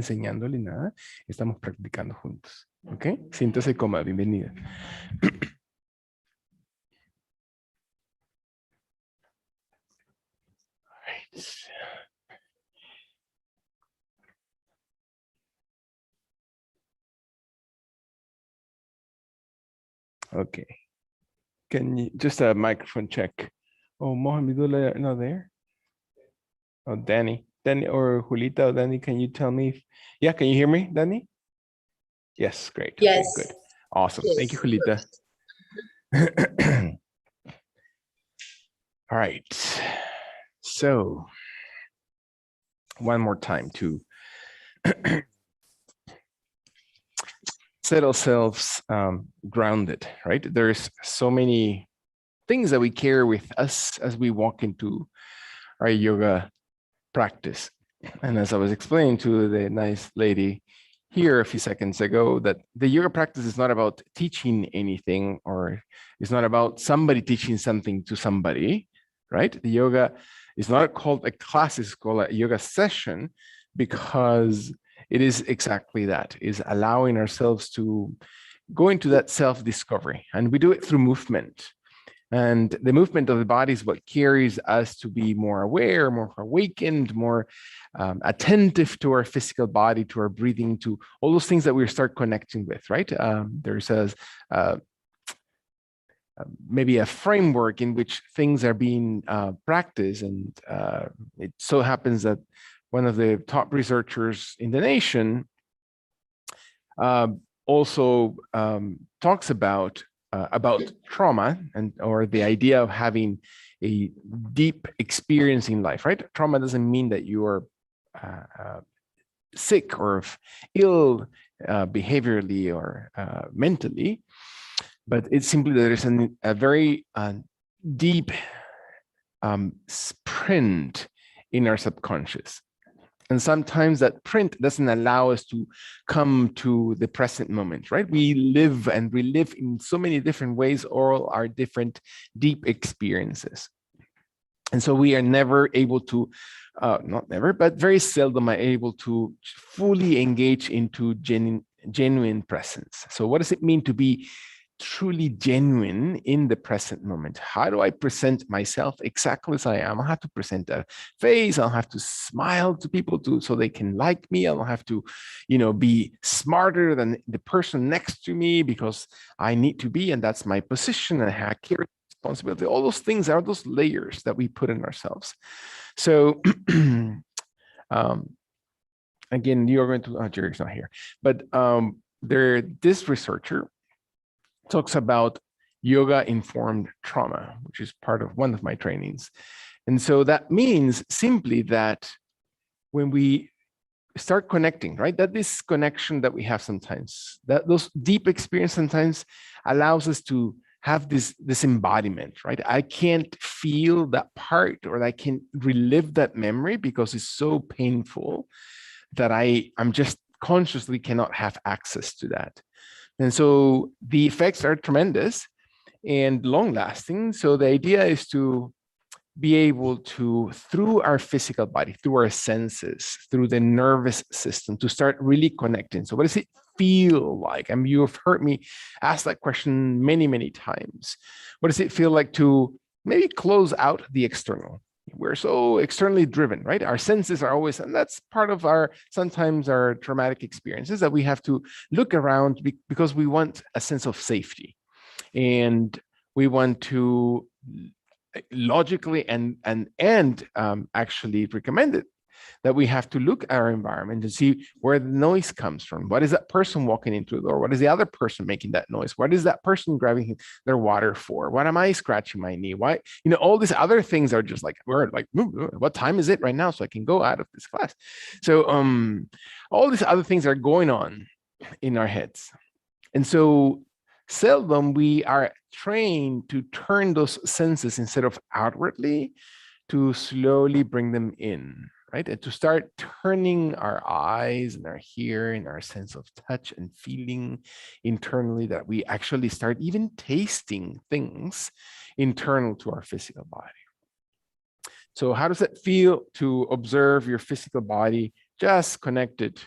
enseñándole nada, estamos practicando juntos. ¿Ok? Siéntase cómoda, bienvenida. Okay. Can you just a microphone check? Oh, Mohamedullah not there? Oh, Danny or Julita or Danny, can you tell me? Yeah, can you hear me, Danny? Yes, great. Yes. Okay, good. Awesome. Yes. Thank you, Julita. All right. So one more time to set ourselves grounded, right? There's so many things that we carry with us as we walk into our yoga practice. And as I was explaining to the nice lady here a few seconds ago, that the yoga practice is not about teaching anything, or it's not about somebody teaching something to somebody, right? The yoga is not called a class, it's called a yoga session, because it is exactly that, is allowing ourselves to go into that self-discovery. And we do it through movement. And the movement of the body is what carries us to be more aware, more awakened, more attentive to our physical body, to our breathing, to all those things that we start connecting with, right? There's maybe a framework in which things are being practiced. And it so happens that one of the top researchers in the nation also talks about trauma, and or the idea of having a deep experience in life, right? Trauma doesn't mean that you are sick or ill behaviorally or mentally, but it's simply that there's a very deep print in our subconscious. And sometimes that print doesn't allow us to come to the present moment, right? We live and relive in so many different ways all our different deep experiences. And so we are never able to, not never, but very seldom are able to fully engage into genuine presence. So what does it mean to be truly genuine in the present moment? How do I present myself exactly as I am? I'll have to present a face. I'll have to smile to people so they can like me. I'll have to, be smarter than the person next to me because I need to be, and that's my position, and I carry responsibility. All those things are those layers that we put in ourselves. So again, you're going to, Jerry's not here, but this researcher talks about yoga-informed trauma, which is part of one of my trainings. And so that means simply that when we start connecting, right, that this connection that we have sometimes, that those deep experience sometimes allows us to have this embodiment, right? I can't feel that part, or I can't relive that memory because it's so painful that I'm just consciously cannot have access to that. And so the effects are tremendous and long-lasting. So the idea is to be able to, through our physical body, through our senses, through the nervous system, to start really connecting. So what does it feel like? I mean, you've heard me ask that question many, many times. What does it feel like to maybe close out the external? We're so externally driven, right? Our senses are always, and that's part of sometimes our traumatic experiences, that we have to look around because we want a sense of safety. And we want to logically and actually recommend it, that we have to look at our environment and see where the noise comes from. What is that person walking into the door? What is the other person making that noise? What is that person grabbing their water for? What am I scratching my knee? Why? All these other things are just like, we're like, what time is it right now so I can go out of this class? So all these other things are going on in our heads. And so seldom we are trained to turn those senses, instead of outwardly, to slowly bring them in, right? And to start turning our eyes and our hearing, our sense of touch and feeling internally, that we actually start even tasting things internal to our physical body. So how does it feel to observe your physical body just connected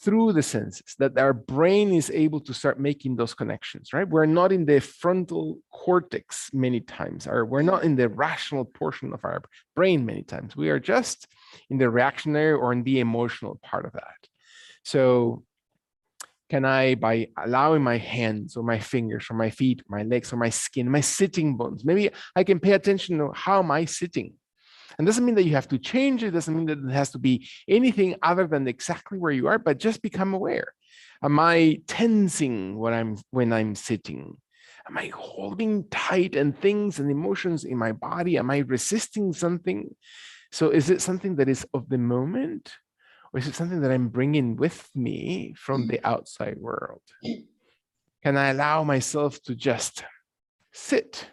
through the senses, that our brain is able to start making those connections, right? We're not in the frontal cortex many times, or we're not in the rational portion of our brain many times. We are just in the reactionary or in the emotional part of that. So can I, by allowing my hands or my fingers or my feet, my legs or my skin, my sitting bones, maybe I can pay attention to how am I sitting? And doesn't mean that you have to change it, doesn't mean that it has to be anything other than exactly where you are, but just become aware. Am I tensing when I'm sitting? Am I holding tight and things and emotions in my body? Am I resisting something? So is it something that is of the moment? Or is it something that I'm bringing with me from the outside world? Can I allow myself to just sit?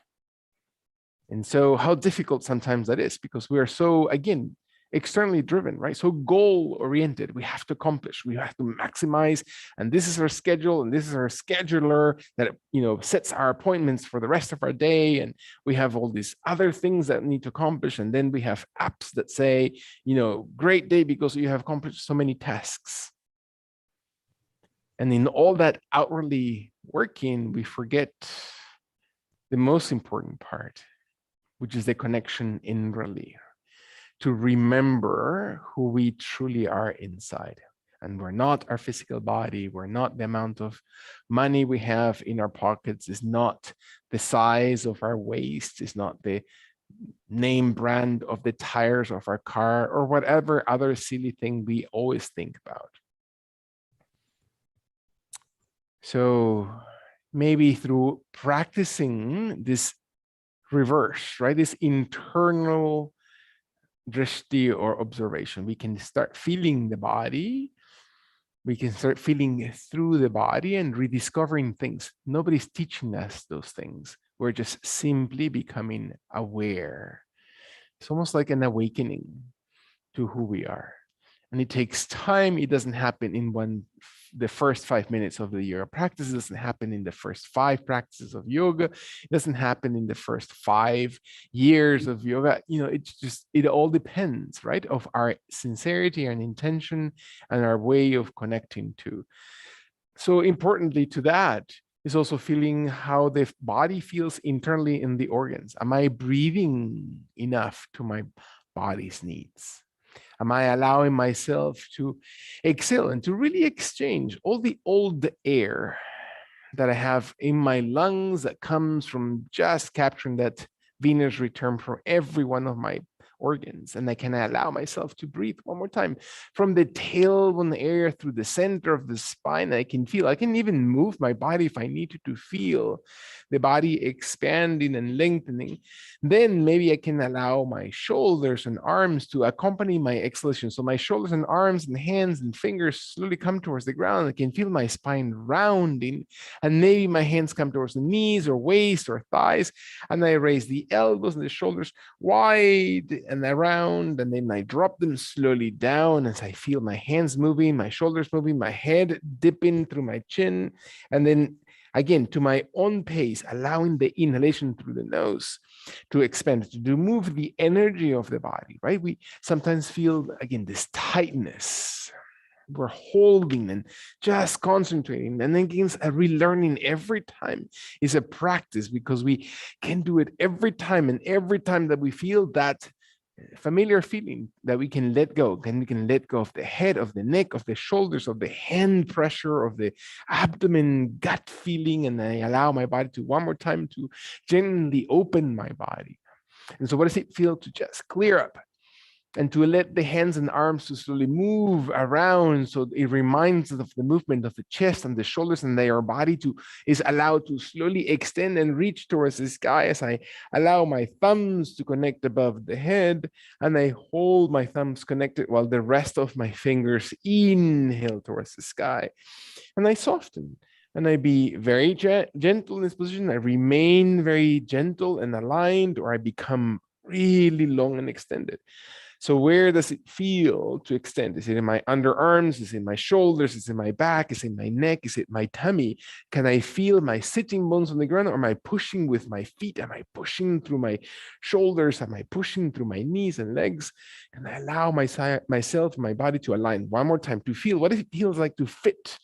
And so how difficult sometimes that is, because we are so, again, externally driven, right? So goal oriented, we have to accomplish, we have to maximize, and this is our schedule, and this is our scheduler that, sets our appointments for the rest of our day. And we have all these other things that we need to accomplish. And then we have apps that say, great day because you have accomplished so many tasks. And in all that outwardly working, we forget the most important part, which is the connection inwardly, to remember who we truly are inside. And we're not our physical body. We're not the amount of money we have in our pockets. It's not the size of our waist. It's not the name brand of the tires of our car or whatever other silly thing we always think about. So maybe through practicing this reverse, right? This internal drishti or observation, we can start feeling the body. We can start feeling through the body and rediscovering things. Nobody's teaching us those things. We're just simply becoming aware. It's almost like an awakening to who we are. And it takes time. It doesn't happen in the first 5 minutes of the yoga practice. It doesn't happen in the first 5 practices of yoga. It doesn't happen in the first 5 years of yoga. It all depends, right, of our sincerity and intention and our way of connecting to. So importantly to that is also feeling how the body feels internally in the organs. Am I breathing enough to my body's needs? Am I allowing myself to exhale and to really exchange all the old air that I have in my lungs that comes from just capturing that Venus return from every one of my organs? And I can allow myself to breathe one more time from the tailbone area through the center of the spine. I can even move my body if I need to feel the body expanding and lengthening. Then maybe I can allow my shoulders and arms to accompany my exhalation. So my shoulders and arms and hands and fingers slowly come towards the ground. I can feel my spine rounding, and maybe my hands come towards the knees or waist or thighs, and I raise the elbows and the shoulders wide and around, and then I drop them slowly down as I feel my hands moving, my shoulders moving, my head dipping through my chin, and then again, to my own pace, allowing the inhalation through the nose to expand, to move the energy of the body, right? We sometimes feel, again, this tightness. We're holding and just concentrating. And then again, a relearning every time is a practice, because we can do it every time. And every time that we feel that familiar feeling, that we can let go, then we can let go of the head, of the neck, of the shoulders, of the hand pressure, of the abdomen, gut feeling, and I allow my body to one more time to gently open my body. And so what does it feel to just clear up and to let the hands and arms to slowly move around, so it reminds us of the movement of the chest and the shoulders, and our body is allowed to slowly extend and reach towards the sky as I allow my thumbs to connect above the head, and I hold my thumbs connected while the rest of my fingers inhale towards the sky. And I soften, and I be very gentle in this position. I remain very gentle and aligned, or I become really long and extended. So where does it feel to extend? Is it in my underarms? Is it in my shoulders? Is it in my back? Is it in my neck? Is it my tummy? Can I feel my sitting bones on the ground? Or am I pushing with my feet? Am I pushing through my shoulders? Am I pushing through my knees and legs? Can I allow myself, my body to align? One more time to feel what it feels like to fit.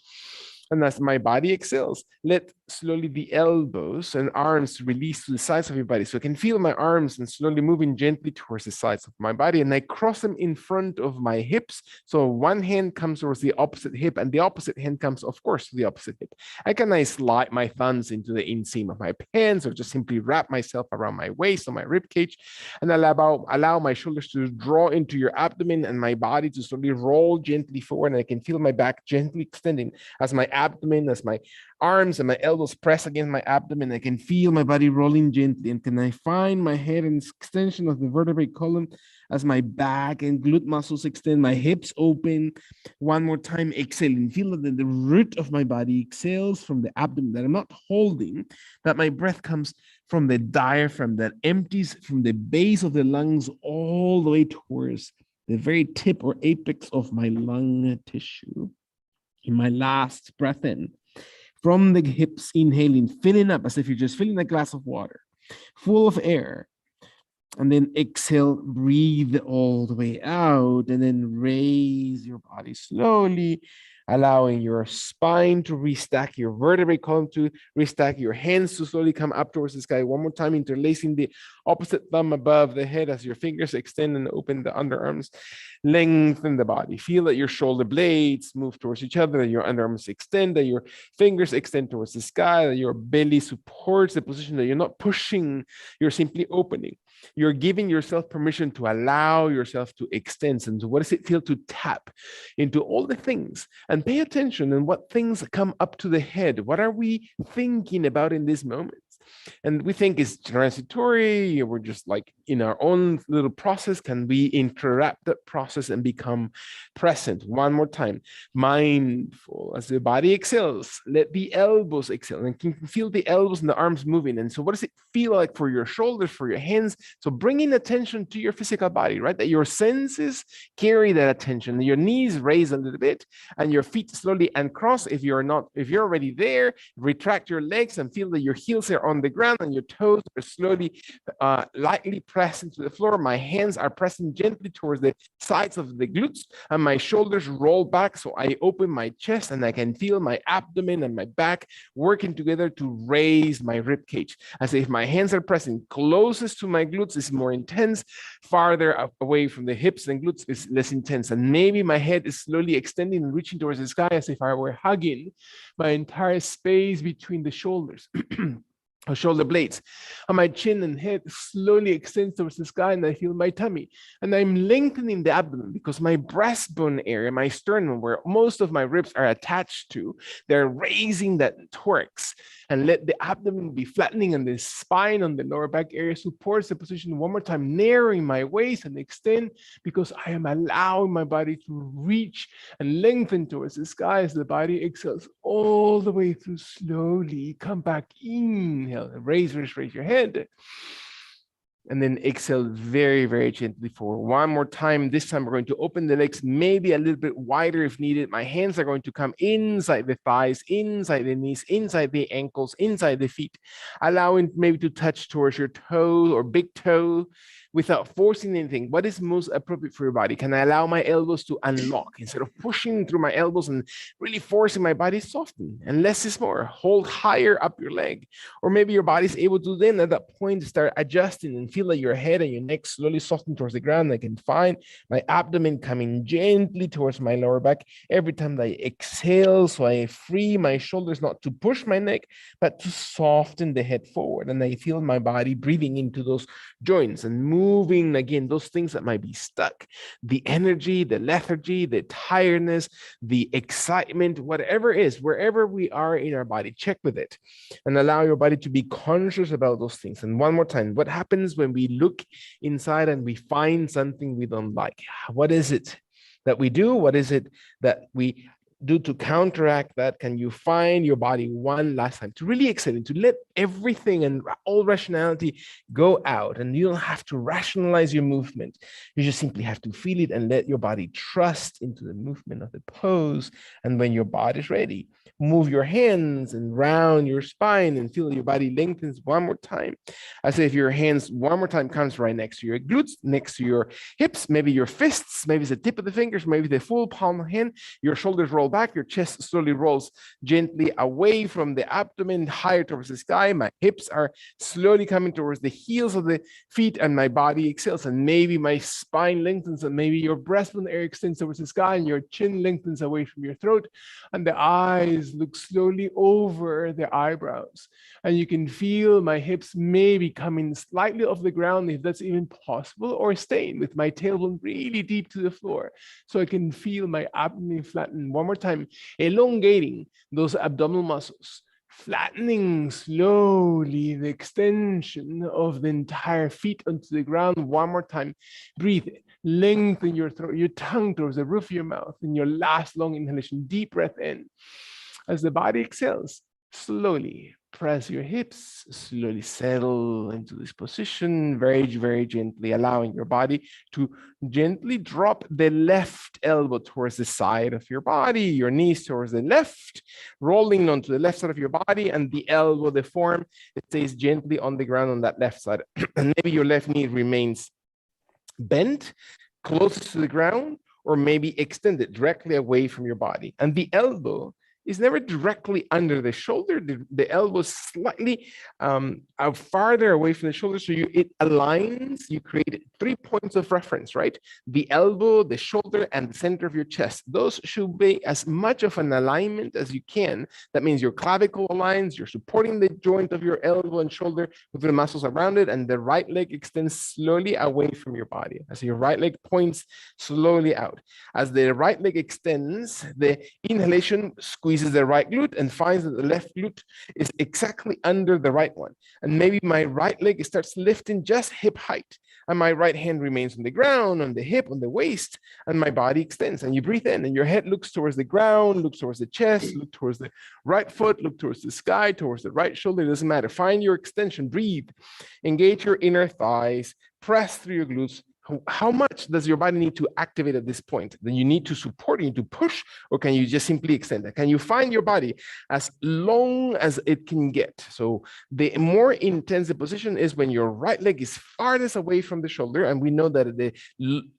And as my body exhales, let slowly the elbows and arms release to the sides of your body. So I can feel my arms and slowly moving gently towards the sides of my body. And I cross them in front of my hips. So one hand comes towards the opposite hip and the opposite hand comes, of course, to the opposite hip. I can slide my thumbs into the inseam of my pants or just simply wrap myself around my waist or my rib cage and allow my shoulders to draw into your abdomen and my body to slowly roll gently forward. And I can feel my back gently extending as my abdomen, as my arms and my elbows press against my abdomen. I can feel my body rolling gently. And can I find my head in extension of the vertebrae column as my back and glute muscles extend, my hips open. One more time, exhaling. Feel that the root of my body exhales from the abdomen, that I'm not holding, that my breath comes from the diaphragm that empties from the base of the lungs all the way towards the very tip or apex of my lung tissue. In my last breath in, from the hips, inhaling, filling up as if you're just filling a glass of water, full of air. And then exhale, breathe all the way out, and then raise your body slowly, allowing your spine to restack, your vertebrae column to restack, your hands to slowly come up towards the sky. One more time, interlacing the opposite thumb above the head as your fingers extend and open the underarms. Lengthen the body. Feel that your shoulder blades move towards each other, that your underarms extend, that your fingers extend towards the sky, that your belly supports the position, that you're not pushing, you're simply opening. You're giving yourself permission to allow yourself to extend. And so what does it feel to tap into all the things and pay attention on what things come up to the head? What are we thinking about in this moment? And we think it's transitory, we're just like in our own little process. Can we interrupt that process and become present? One more time, mindful. As the body exhales, let the elbows exhale, and you can feel the elbows and the arms moving. And so what does it feel like for your shoulders, for your hands? So bringing attention to your physical body, right? That your senses carry that attention. Your knees raise a little bit and your feet slowly uncross. If you're already there, retract your legs and feel that your heels are on the ground and your toes are slowly lightly pressed into the floor. My hands are pressing gently towards the sides of the glutes and my shoulders roll back. So I open my chest and I can feel my abdomen and my back working together to raise my rib cage. As if my hands are pressing closest to my glutes is more intense, farther away from the hips and glutes is less intense. And maybe my head is slowly extending and reaching towards the sky as if I were hugging my entire space between the shoulders. Or shoulder blades, and my chin and head slowly extends towards the sky, and I feel my tummy. And I'm lengthening the abdomen because my breastbone area, my sternum, where most of my ribs are attached to, they're raising that thorax. And let the abdomen be flattening, and the spine on the lower back area supports the position. One more time, narrowing my waist and extend because I am allowing my body to reach and lengthen towards the sky as the body exhales all the way through. Slowly come back, inhale, raise your head. And then exhale very, very gently forward. One more time. This time we're going to open the legs maybe a little bit wider if needed. My hands are going to come inside the thighs, inside the knees, inside the ankles, inside the feet, allowing maybe to touch towards your toe or big toe without forcing anything. What is most appropriate for your body? Can I allow my elbows to unlock instead of pushing through my elbows and really forcing my body soften? And less is more. Hold higher up your leg. Or maybe your body's able to then at that point start adjusting and feel like your head and your neck slowly soften towards the ground. I can find my abdomen coming gently towards my lower back every time I exhale. So I free my shoulders not to push my neck, but to soften the head forward. And I feel my body breathing into those joints and moving again, those things that might be stuck, the energy, the lethargy, the tiredness, the excitement, whatever it is, wherever we are in our body, check with it and allow your body to be conscious about those things. And one more time, what happens when we look inside and we find something we don't like? What is it that we do? What is it that we do to counteract that? Can you find your body one last time to really exhale and to let everything and all rationality go out? And you don't have to rationalize your movement. You just simply have to feel it and let your body trust into the movement of the pose. And when your body is ready, move your hands and round your spine and feel your body lengthens one more time. I say if your hands one more time comes right next to your glutes, next to your hips, maybe your fists, maybe it's the tip of the fingers, maybe the full palm of hand, your shoulders roll back, your chest slowly rolls gently away from the abdomen, higher towards the sky. My hips are slowly coming towards the heels of the feet, and my body exhales. And maybe my spine lengthens, and maybe your breastbone area extends towards the sky, and your chin lengthens away from your throat, and the eyes look slowly over the eyebrows. And you can feel my hips maybe coming slightly off the ground, if that's even possible, or staying with my tailbone really deep to the floor. So I can feel my abdomen flatten one more time, elongating those abdominal muscles, flattening slowly the extension of the entire feet onto the ground one more time. Breathe, lengthen your throat, your tongue towards the roof of your mouth, in your last long inhalation, deep breath in. As the body exhales, slowly press your hips, slowly settle into this position, very, very gently, allowing your body to gently drop the left elbow towards the side of your body, your knees towards the left, rolling onto the left side of your body, and the elbow, the form, it stays gently on the ground on that left side. And maybe your left knee remains bent, closest to the ground, or maybe extended directly away from your body. And the elbow is never directly under the shoulder. The elbow is slightly out farther away from the shoulder. So it aligns, you create 3 points of reference, right? The elbow, the shoulder, and the center of your chest. Those should be as much of an alignment as you can. That means your clavicle aligns, you're supporting the joint of your elbow and shoulder with the muscles around it, and the right leg extends slowly away from your body. As your right leg points slowly out. As the right leg extends, the inhalation squeezes the right glute and finds that the left glute is exactly under the right one. And maybe my right leg starts lifting just hip height, and my right hand remains on the ground, on the hip, on the waist, and my body extends. And you breathe in, and your head looks towards the ground, looks towards the chest, look towards the right foot, look towards the sky, towards the right shoulder. It doesn't matter. Find your extension, breathe, engage your inner thighs, press through your glutes. How much does your body need to activate at this point? Then you need to support, you need to push, or can you just simply extend it? Can you find your body as long as it can get? So the more intense the position is when your right leg is farthest away from the shoulder, and we know that the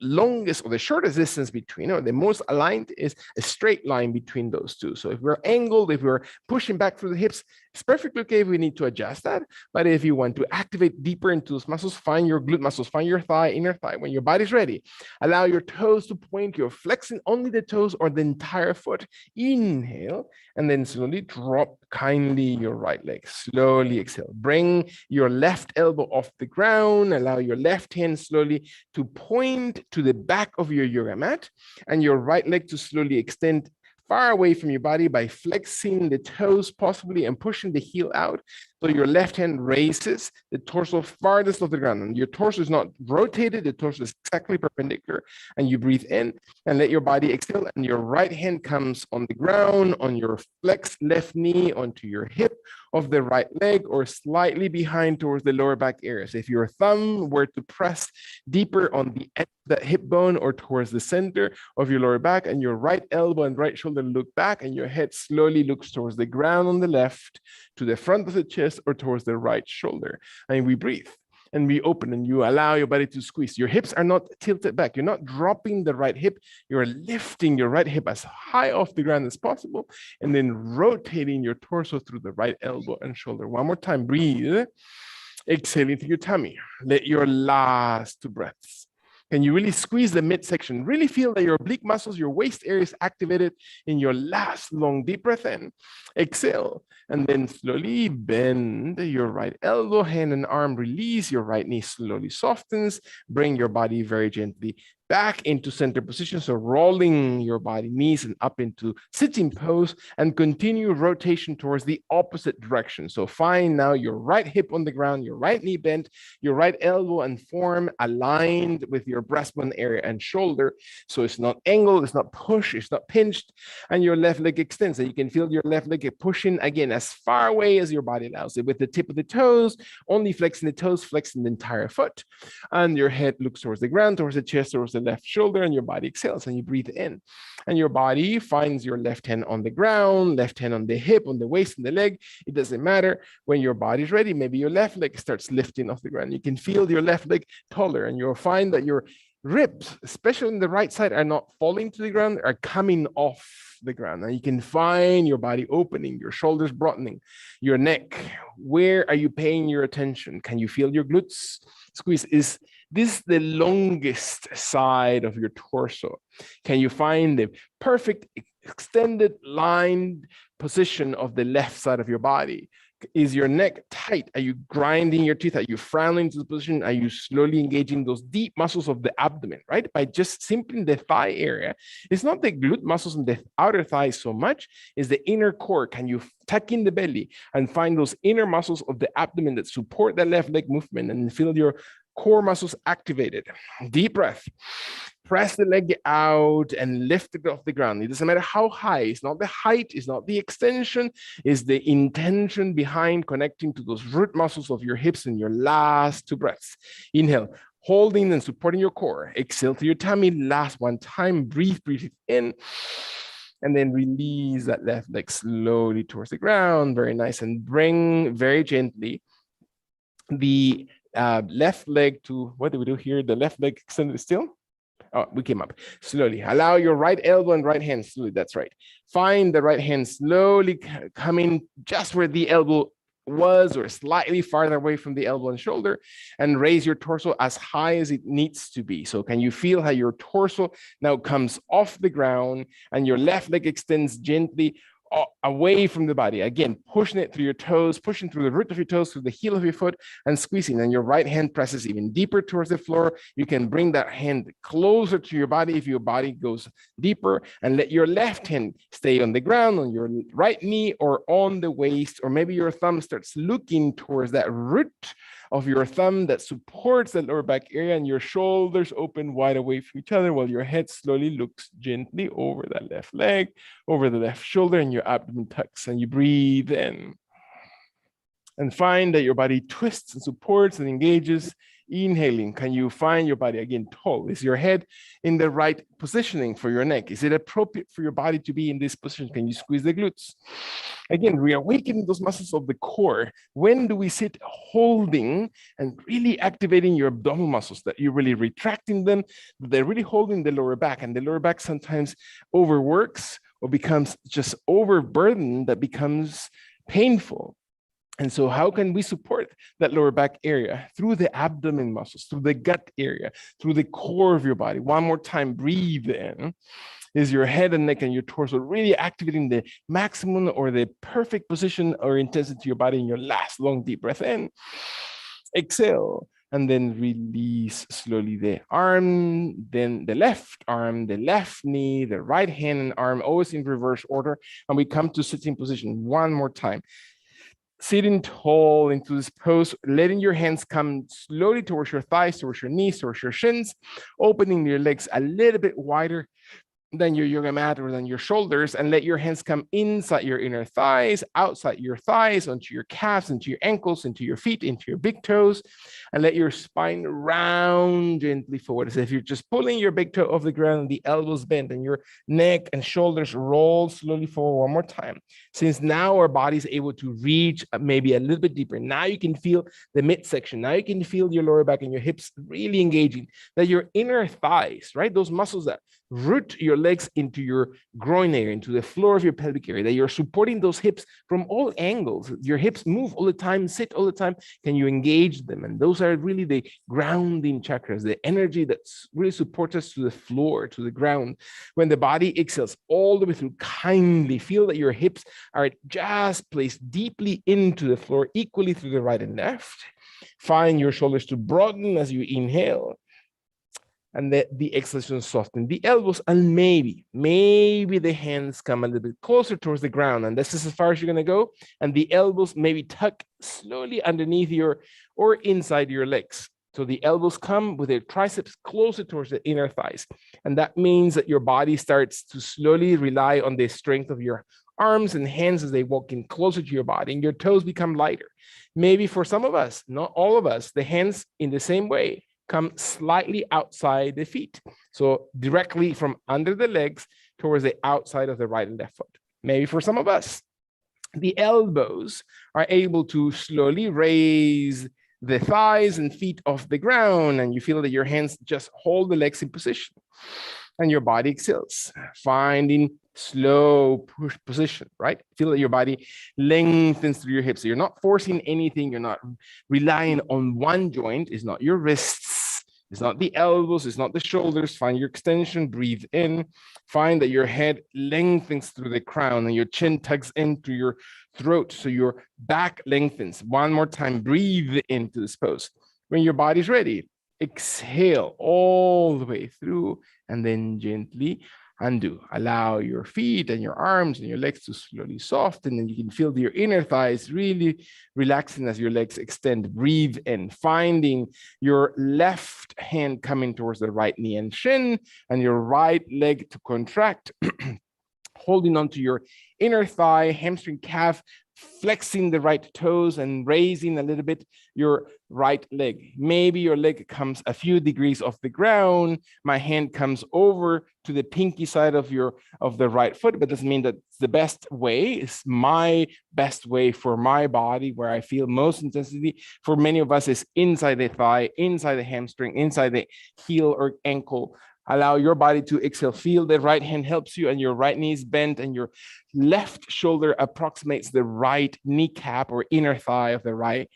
longest or the shortest distance between, or the most aligned, is a straight line between those two. So if we're angled, if we're pushing back through the hips, it's perfectly okay if we need to adjust that. But if you want to activate deeper into those muscles, find your glute muscles, find your thigh, inner thigh. When your body's ready, allow your toes to point. You're flexing only the toes or the entire foot. Inhale, and then slowly drop kindly your right leg. Slowly exhale. Bring your left elbow off the ground. Allow your left hand slowly to point to the back of your yoga mat, and your right leg to slowly extend far away from your body by flexing the toes possibly and pushing the heel out. So your left hand raises the torso farthest off the ground, and your torso is not rotated, the torso is exactly perpendicular. And you breathe in and let your body exhale, and your right hand comes on the ground, on your flexed left knee, onto your hip of the right leg, or slightly behind towards the lower back areas. If your thumb were to press deeper on the end of the hip bone or towards the center of your lower back, and your right elbow and right shoulder look back, and your head slowly looks towards the ground on the left, to the front of the chest, or towards the right shoulder. And we breathe and we open, and you allow your body to squeeze. Your hips are not tilted back. You're not dropping the right hip. You're lifting your right hip as high off the ground as possible, and then rotating your torso through the right elbow and shoulder. One more time, breathe. Exhale into your tummy. Let your last 2 breaths. Can you really squeeze the midsection? Really feel that your oblique muscles, your waist area is activated in your last long deep breath in. Exhale, and then slowly bend your right elbow, hand and arm release. Your right knee slowly softens. Bring your body very gently back into center position. So rolling your body, knees and up into sitting pose, and continue rotation towards the opposite direction. So find now your right hip on the ground, your right knee bent, your right elbow and form aligned with your breastbone area and shoulder. So it's not angled, it's not pushed, it's not pinched, and your left leg extends. So you can feel your left leg pushing again as far away as your body allows it, with the tip of the toes, only flexing the toes, flexing the entire foot. And your head looks towards the ground, towards the chest, towards the left shoulder, and your body exhales and you breathe in. And your body finds your left hand on the ground, left hand on the hip, on the waist, and the leg. It doesn't matter. When your body's ready, maybe your left leg starts lifting off the ground. You can feel your left leg taller, and you'll find that your ribs, especially on the right side, are not falling to the ground, are coming off the ground. And you can find your body opening, your shoulders broadening, your neck. Where are you paying your attention? Can you feel your glutes squeeze? Is this the longest side of your torso? Can you find the perfect extended line position of the left side of your body? Is your neck tight? Are you grinding your teeth? Are you frowning into the position? Are you slowly engaging those deep muscles of the abdomen, right? By just simply the thigh area. It's not the glute muscles in the outer thigh so much, it's the inner core. Can you tuck in the belly and find those inner muscles of the abdomen that support the left leg movement and feel your core muscles activated? Deep breath. Press the leg out and lift it off the ground. It doesn't matter how high. It's not the height, it's not the extension, it's the intention behind connecting to those root muscles of your hips in your last 2 breaths. Inhale, holding and supporting your core. Exhale to your tummy. Last one time. Breathe it in. And then release that left leg slowly towards the ground. Very nice. And bring very gently the left leg to, what do we do here? The left leg extended still. Oh, we came up slowly. Allow your right elbow and right hand slowly. That's right. Find the right hand slowly coming just where the elbow was, or slightly farther away from the elbow and shoulder, and raise your torso as high as it needs to be. So can you feel how your torso now comes off the ground and your left leg extends gently away from the body? Again, pushing it through your toes, pushing through the root of your toes, through the heel of your foot, and squeezing. And your right hand presses even deeper towards the floor. You can bring that hand closer to your body if your body goes deeper, and let your left hand stay on the ground, on your right knee, or on the waist, or maybe your thumb starts looking towards that root of your thumb that supports the lower back area, and your shoulders open wide away from each other while your head slowly looks gently over that left leg, over the left shoulder, and your abdomen tucks, and you breathe in. And find that your body twists and supports and engages. Inhaling, can you find your body again tall? Is your head in the right positioning for your neck? Is it appropriate for your body to be in this position? Can you squeeze the glutes? Again, reawakening those muscles of the core. When do we sit holding and really activating your abdominal muscles, that you're really retracting them, they're really holding the lower back, and the lower back sometimes overworks or becomes just overburdened, that becomes painful. And so how can we support that lower back area? Through the abdomen muscles, through the gut area, through the core of your body. One more time, breathe in. Is your head and neck and your torso really activating the maximum or the perfect position or intensity of your body in your last long deep breath in? Exhale. And then release slowly the arm, then the left arm, the left knee, the right hand and arm, always in reverse order. And we come to sitting position one more time. Sitting tall into this pose, letting your hands come slowly towards your thighs, towards your knees, towards your shins, opening your legs a little bit wider than your yoga mat or than your shoulders, and let your hands come inside your inner thighs, outside your thighs, onto your calves, into your ankles, into your feet, into your big toes, and let your spine round gently forward, as if you're just pulling your big toe off the ground, the elbows bent, and your neck and shoulders roll slowly forward one more time. Since now our body is able to reach maybe a little bit deeper, now you can feel the midsection, now you can feel your lower back and your hips really engaging, that your inner thighs, right, those muscles that root your legs into your groin area, into the floor of your pelvic area, that you're supporting those hips from all angles. Your hips move all the time, sit all the time. Can you engage them? And those are really the grounding chakras, the energy that really supports us to the floor, to the ground. When the body exhales all the way through, kindly feel that your hips are just placed deeply into the floor, equally through the right and left. Find your shoulders to broaden as you inhale. and the exhalation soften the elbows, and maybe the hands come a little bit closer towards the ground, and this is as far as you're going to go, and the elbows maybe tuck slowly underneath your or inside your legs. So the elbows come with their triceps closer towards the inner thighs, and that means that your body starts to slowly rely on the strength of your arms and hands as they walk in closer to your body, and your toes become lighter. Maybe for some of us, not all of us, the hands in the same way come slightly outside the feet. So directly from under the legs towards the outside of the right and left foot. Maybe for some of us, the elbows are able to slowly raise the thighs and feet off the ground, and you feel that your hands just hold the legs in position, and your body exhales, finding slow push position, right? Feel that your body lengthens through your hips. So you're not forcing anything. You're not relying on one joint. It's not your wrists. It's not the elbows. It's not the shoulders. Find your extension. Breathe in. Find that your head lengthens through the crown and your chin tucks in through your throat. So your back lengthens. One more time. Breathe into this pose. When your body's ready, exhale all the way through, and then gently undo. Allow your feet and your arms and your legs to slowly soften, and you can feel your inner thighs really relaxing as your legs extend. Breathe in, finding your left hand coming towards the right knee and shin, and your right leg to contract, holding onto your inner thigh, hamstring, calf, flexing the right toes and raising a little bit your right leg. Maybe your leg comes a few degrees off the ground. My hand comes over to the pinky side of the right foot, but doesn't mean that it's the best way. It's my best way for my body, where I feel most intensity. For many of us, is inside the thigh, inside the hamstring, inside the heel or ankle. Allow your body to exhale. Feel the right hand helps you, and your right knee is bent, and your left shoulder approximates the right kneecap or inner thigh of the right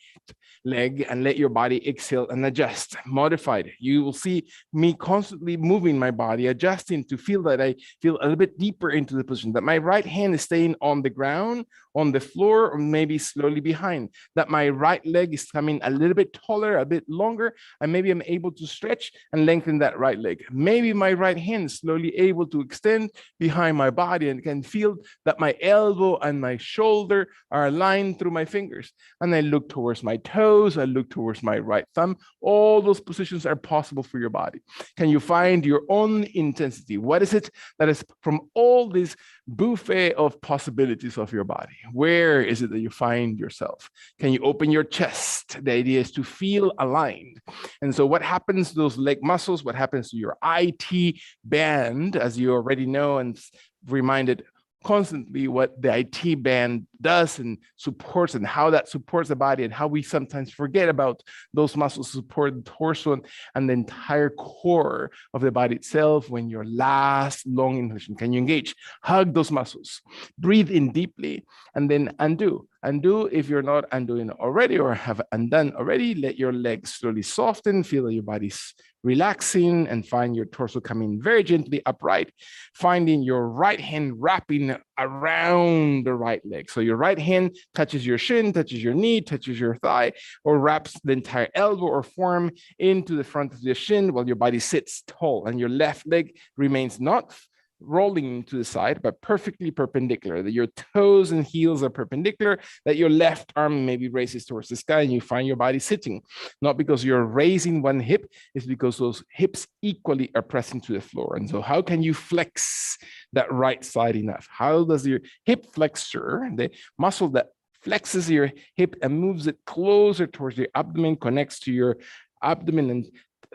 leg, and let your body exhale and adjust. Modified. You will see me constantly moving my body, adjusting to feel that I feel a little bit deeper into the position, that my right hand is staying on the ground, on the floor, or maybe slowly behind, that my right leg is coming a little bit taller, a bit longer, and maybe I'm able to stretch and lengthen that right leg. Maybe my right hand is slowly able to extend behind my body and can feel that my elbow and my shoulder are aligned through my fingers. And I look towards my toes, I look towards my right thumb. All those positions are possible for your body. Can you find your own intensity? What is it that is from all this buffet of possibilities of your body? Where is it that you find yourself? Can you open your chest? The idea is to feel aligned. And so what happens to those leg muscles? What happens to your IT band, as you already know and reminded constantly what the IT band does and supports, and how that supports the body, and how we sometimes forget about those muscles support the torso and the entire core of the body itself. When your last long inhalation, can you engage? Hug those muscles. Breathe in deeply, and then undo. Undo if you're not undoing already or have undone already. Let your legs slowly soften. Feel your body's relaxing, and find your torso coming very gently upright, finding your right hand wrapping around the right leg. So your right hand touches your shin, touches your knee, touches your thigh, or wraps the entire elbow or forearm into the front of your shin while your body sits tall, and your left leg remains not rolling to the side, but perfectly perpendicular, that your toes and heels are perpendicular, that your left arm maybe raises towards the sky, and you find your body sitting. Not because you're raising one hip, it's because those hips equally are pressing to the floor. And so how can you flex that right side enough? How does your hip flexor, the muscle that flexes your hip and moves it closer towards your abdomen, connects to your abdomen and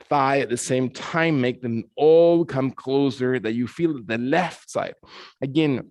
thigh at the same time, make them all come closer, that you feel the left side. Again,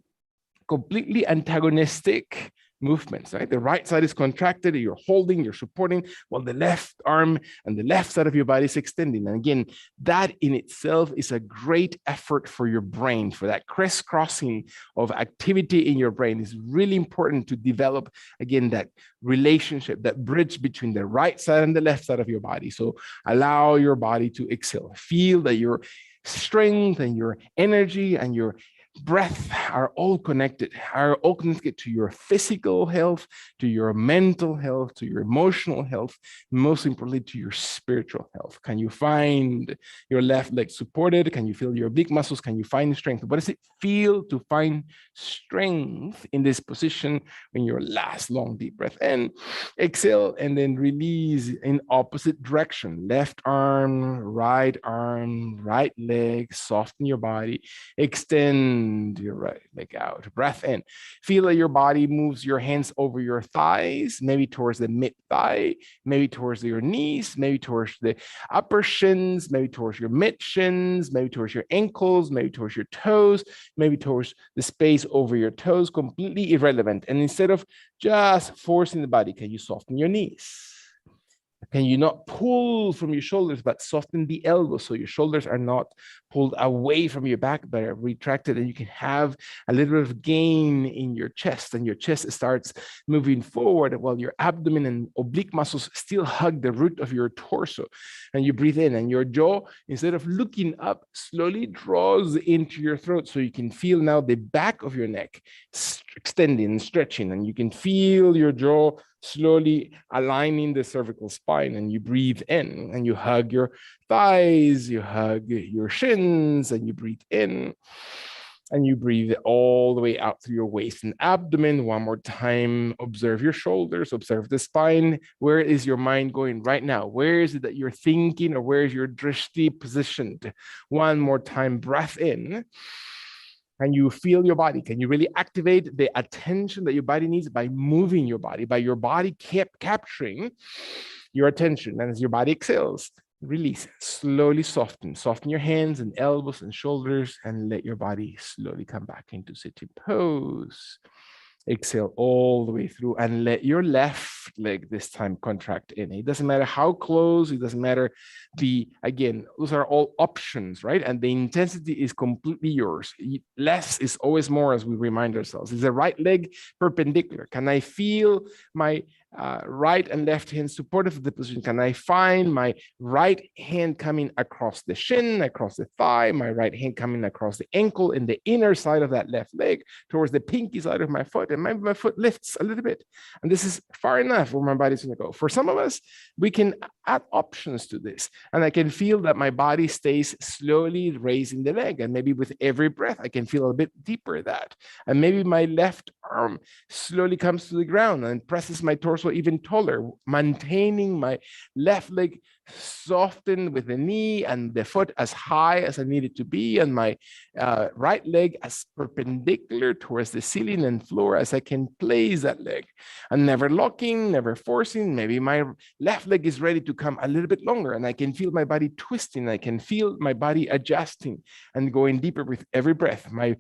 completely antagonistic movements, right? The right side is contracted, you're holding, you're supporting, while the left arm and the left side of your body is extending. And again, that in itself is a great effort for your brain, for that crisscrossing of activity in your brain. Is really important to develop, again, that relationship, that bridge between the right side and the left side of your body. So allow your body to exhale. Feel that your strength and your energy and your breath are all connected, to your physical health, to your mental health, to your emotional health, most importantly, to your spiritual health. Can you find your left leg supported? Can you feel your big muscles? Can you find strength? What does it feel to find strength in this position when your last long deep breath in? Exhale and then release in opposite direction. Left arm, right leg, soften your body, extend your right leg out. Breath in. Feel that your body moves your hands over your thighs, maybe towards the mid thigh, maybe towards your knees, maybe towards the upper shins, maybe towards your mid shins, maybe towards your ankles, maybe towards your toes, maybe towards the space over your toes, completely irrelevant. And instead of just forcing the body, can you soften your knees? Can you not pull from your shoulders, but soften the elbows so your shoulders are not pulled away from your back, but are retracted, and you can have a little bit of gain in your chest, and your chest starts moving forward while your abdomen and oblique muscles still hug the root of your torso. And you breathe in, and your jaw, instead of looking up, slowly draws into your throat so you can feel now the back of your neck extending and stretching, and you can feel your jaw slowly aligning the cervical spine. And you breathe in and you hug your thighs, you hug your shins, and you breathe in and you breathe all the way out through your waist and abdomen. One more time. Observe your shoulders, observe the spine. Where is your mind going right now? Where is it that you're thinking, or where is your drishti positioned? One more time. Breath in. And you feel your body. Can you really activate the attention that your body needs by moving your body, by your body capturing your attention? And as your body exhales, release, slowly soften. Soften your hands and elbows and shoulders, and let your body slowly come back into sitting pose. Exhale all the way through, and let your left leg this time contract in. It doesn't matter how close, it doesn't matter again, those are all options, right? And the intensity is completely yours. Less is always more, as we remind ourselves. Is the right leg perpendicular? Can I feel my right and left hand supportive of the position? Can I find my right hand coming across the shin, across the thigh, my right hand coming across the ankle in the inner side of that left leg towards the pinky side of my foot? And maybe my foot lifts a little bit. And this is far enough where my body's going to go. For some of us, we can add options to this. And I can feel that my body stays slowly raising the leg. And maybe with every breath, I can feel a bit deeper that. And maybe my left arm slowly comes to the ground and presses my torso even taller, maintaining my left leg softened with the knee and the foot as high as I need it to be, and my right leg as perpendicular towards the ceiling and floor as I can place that leg, and never locking, never forcing. Maybe my left leg is ready to come a little bit longer, and I can feel my body twisting. I can feel my body adjusting and going deeper with every breath. My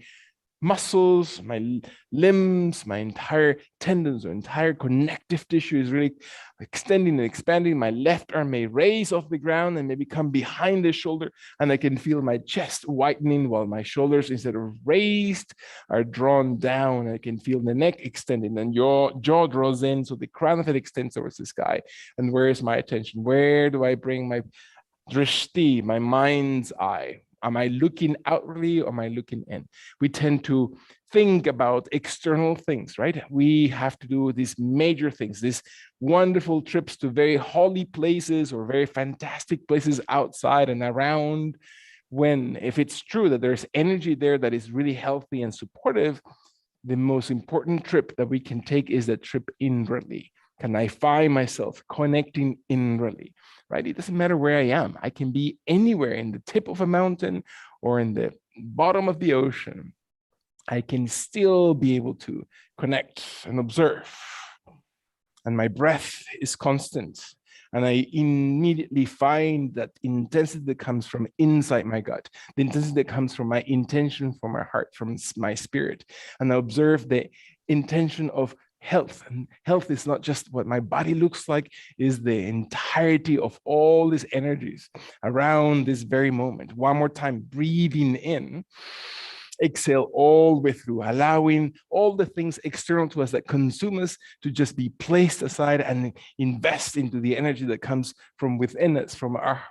muscles, my limbs, my entire tendons or entire connective tissue is really extending and expanding. My left arm may raise off the ground and maybe come behind the shoulder, and I can feel my chest whitening while my shoulders, instead of raised, are drawn down. I can feel the neck extending and your jaw draws in, so the crown of it extends towards the sky. And where is my attention? Where do I bring my drishti, my mind's eye? Am I looking outwardly, or am I looking in? We tend to think about external things, right? We have to do these major things, these wonderful trips to very holy places or very fantastic places outside and around. When, if it's true that there's energy there that is really healthy and supportive, the most important trip that we can take is that trip inwardly. Can I find myself connecting inwardly, right? It doesn't matter where I am. I can be anywhere, in the tip of a mountain or in the bottom of the ocean. I can still be able to connect and observe. And my breath is constant. And I immediately find that intensity that comes from inside my gut, the intensity that comes from my intention, from my heart, from my spirit. And I observe the intention of health. And health is not just what my body looks like, is the entirety of all these energies around this very moment. One more time, breathing in. Exhale all the way through, allowing all the things external to us that consume us to just be placed aside and invest into the energy that comes from within us,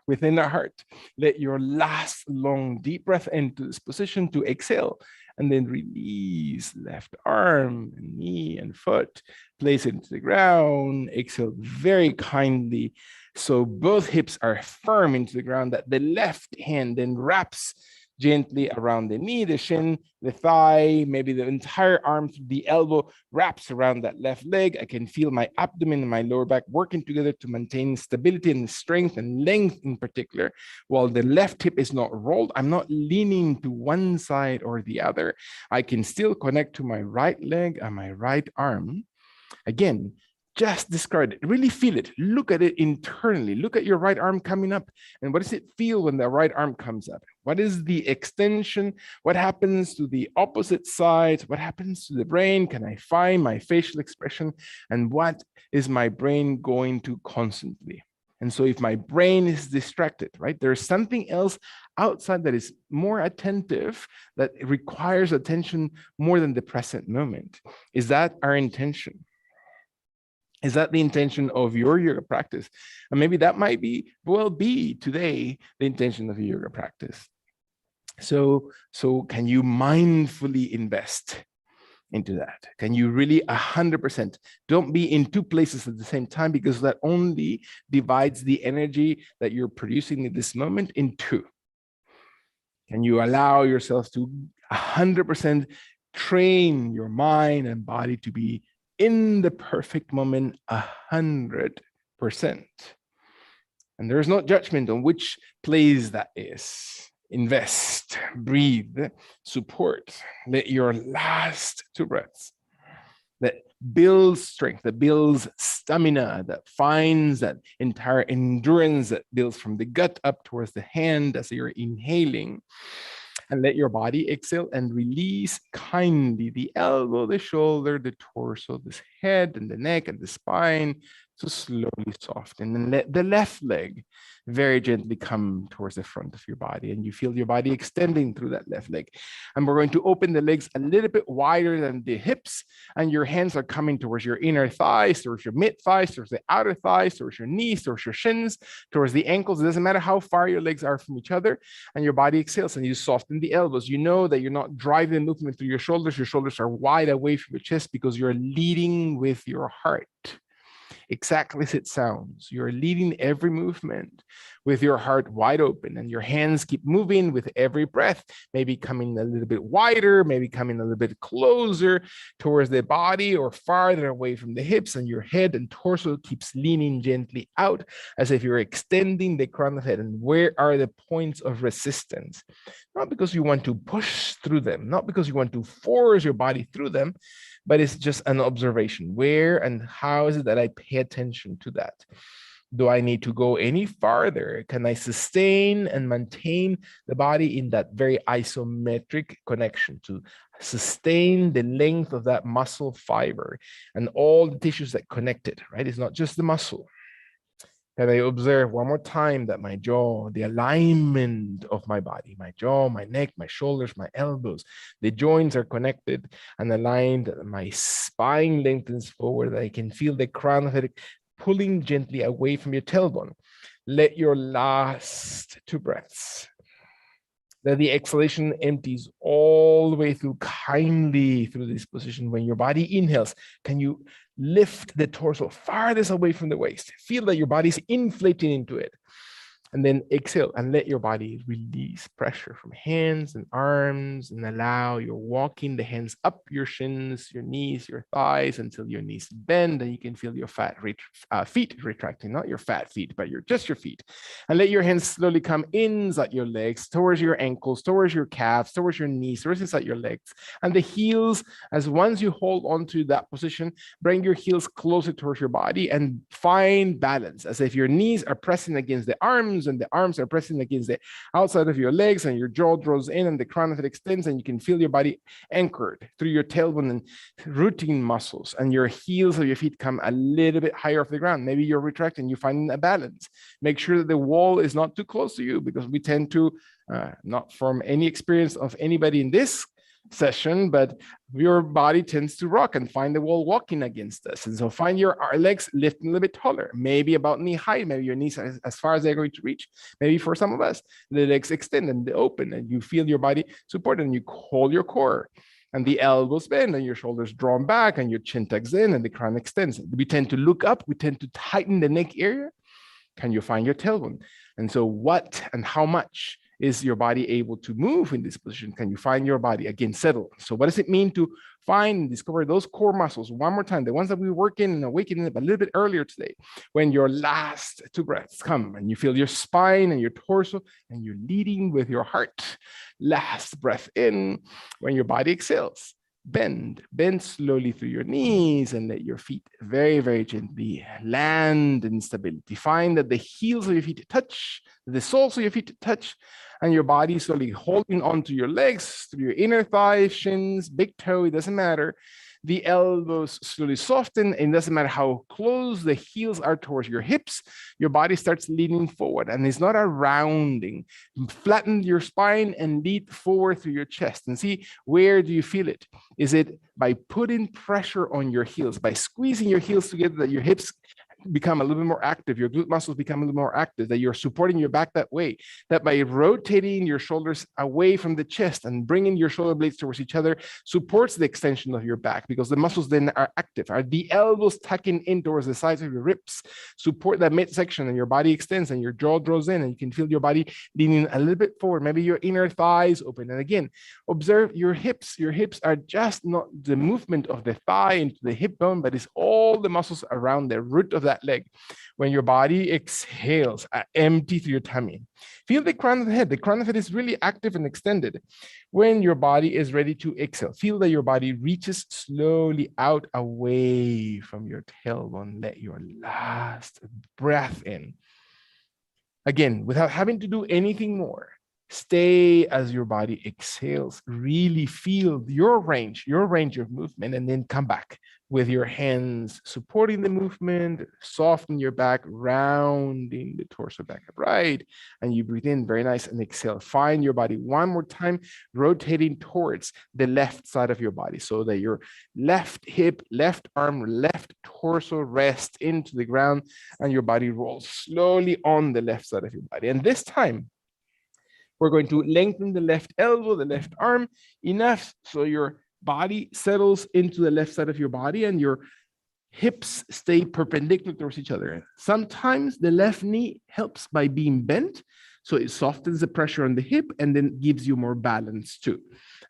within our heart. Let your last long deep breath into this position to exhale and then release left arm and knee and foot, place it into the ground, exhale very kindly. So both hips are firm into the ground, that the left hand then wraps gently around the knee, the shin, the thigh, maybe the entire arm, the elbow wraps around that left leg. I can feel my abdomen and my lower back working together to maintain stability and strength and length in particular. While the left hip is not rolled, I'm not leaning to one side or the other. I can still connect to my right leg and my right arm. Again, just discard it. Really feel it. Look at it internally. Look at your right arm coming up. And what does it feel when the right arm comes up? What is the extension? What happens to the opposite side? What happens to the brain? Can I find my facial expression? And what is my brain going to constantly? And so if my brain is distracted, right, there's something else outside that is more attentive, that requires attention more than the present moment. Is that our intention? Is that the intention of your yoga practice? And maybe that might be today the intention of your yoga practice. So can you mindfully invest into that? Can you really 100%? Don't be in two places at the same time, because that only divides the energy that you're producing in this moment in two. Can you allow yourself to 100% train your mind and body to be in the perfect moment 100%? And there's no judgment on which place that is. Invest, breathe, support. Let your last two breaths that builds strength, that builds stamina, that finds that entire endurance that builds from the gut up towards the hand as you're inhaling. And let your body exhale and release kindly the elbow, the shoulder, the torso, the head and the neck and the spine to slowly soften. And let the left leg very gently come towards the front of your body. And you feel your body extending through that left leg. And we're going to open the legs a little bit wider than the hips. And your hands are coming towards your inner thighs, towards your mid thighs, towards the outer thighs, towards your knees, towards your shins, towards the ankles. It doesn't matter how far your legs are from each other. And your body exhales and you soften the elbows. You know that you're not driving the movement through your shoulders. Your shoulders are wide away from your chest because you're leading with your heart. Exactly as it sounds. You're leading every movement with your heart wide open, and your hands keep moving with every breath, maybe coming a little bit wider, maybe coming a little bit closer towards the body or farther away from the hips, and your head and torso keeps leaning gently out as if you're extending the crown of the head. And where are the points of resistance? Not because you want to push through them, not because you want to force your body through them, but it's just an observation. Where and how is it that I pay attention to that? Do I need to go any farther? Can I sustain and maintain the body in that very isometric connection to sustain the length of that muscle fiber and all the tissues that connect it, right? It's not just the muscle. Can I observe one more time that my jaw, the alignment of my body, my jaw, my neck, my shoulders, my elbows, the joints are connected and aligned. My spine lengthens forward. I can feel the crown of the head pulling gently away from your tailbone. Let your last two breaths, that the exhalation empties all the way through kindly through this position. When your body inhales, can you lift the torso farthest away from the waist? Feel that your body's inflating into it. And then exhale and let your body release pressure from hands and arms, and allow your walking the hands up your shins, your knees, your thighs until your knees bend, and you can feel your feet retracting, not your fat feet, but just your feet. And let your hands slowly come inside your legs, towards your ankles, towards your calves, towards your knees, towards inside your legs. And the heels, as once you hold on to that position, bring your heels closer towards your body and find balance, as if your knees are pressing against the arms and the arms are pressing against the outside of your legs, and your jaw draws in and the crown of it extends, and you can feel your body anchored through your tailbone and rooting muscles, and your heels of your feet come a little bit higher off the ground. Maybe you're retracting, you're finding a balance. Make sure that the wall is not too close to you, because we tend to, not from any experience of anybody in this session, but your body tends to rock and find the wall walking against us. And so find your legs lifting a little bit taller, maybe about knee height, maybe your knees as far as they're going to reach. Maybe for some of us, the legs extend and they open and you feel your body supported and you hold your core. And the elbows bend and your shoulders drawn back and your chin tucks in and the crown extends. We tend to look up, we tend to tighten the neck area. Can you find your tailbone? And so what and how much is your body able to move in this position? Can you find your body? Again, settle. So what does it mean to find and discover those core muscles? One more time, the ones that we work in and awaken a little bit earlier today, when your last 2 breaths come and you feel your spine and your torso and you're leading with your heart. Last breath in, when your body exhales. Bend slowly through your knees and let your feet very, very gently land in stability. Find that the heels of your feet touch, the soles of your feet touch, and your body slowly holding onto your legs through your inner thighs, shins, big toe, it doesn't matter. The elbows slowly soften, and it doesn't matter how close the heels are towards your hips, your body starts leaning forward, and it's not a rounding. Flatten your spine and lead forward through your chest, and see, where do you feel it? Is it by putting pressure on your heels, by squeezing your heels together that your hips become a little bit more active, your glute muscles become a little more active, that you're supporting your back that way, that by rotating your shoulders away from the chest and bringing your shoulder blades towards each other supports the extension of your back because the muscles then are active. Are the elbows tucking in towards the sides of your ribs, support that midsection and your body extends and your jaw draws in and you can feel your body leaning a little bit forward, maybe your inner thighs open. And again, observe your hips. Your hips are just not the movement of the thigh into the hip bone, but it's all the muscles around the root of that leg. When your body exhales, empty through your tummy. Feel the crown of the head. The crown of the head is really active and extended. When your body is ready to exhale, feel that your body reaches slowly out away from your tailbone. Let your last breath in. Again, without having to do anything more, stay as your body exhales. Really feel your range of movement, and then come back with your hands supporting the movement, soften your back, rounding the torso back upright, and you breathe in, very nice, and exhale. Find your body one more time, rotating towards the left side of your body so that your left hip, left arm, left torso rest into the ground, and your body rolls slowly on the left side of your body. And this time, we're going to lengthen the left elbow, the left arm, enough so your body settles into the left side of your body and your hips stay perpendicular towards each other. Sometimes the left knee helps by being bent, so it softens the pressure on the hip and then gives you more balance too.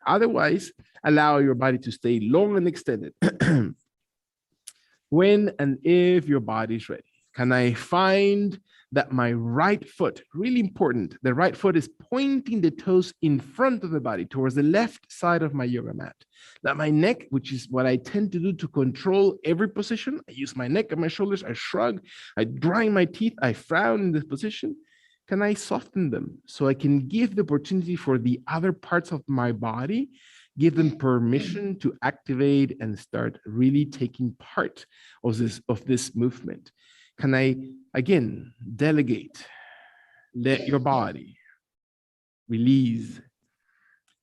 Otherwise, allow your body to stay long and extended. When and if your body is ready, can I find that my right foot, really important, the right foot is pointing the toes in front of the body towards the left side of my yoga mat. That my neck, which is what I tend to do to control every position, I use my neck and my shoulders, I shrug, I grind my teeth, I frown in this position. Can I soften them so I can give the opportunity for the other parts of my body, give them permission to activate and start really taking part of this movement? Can I, again, delegate, let your body release,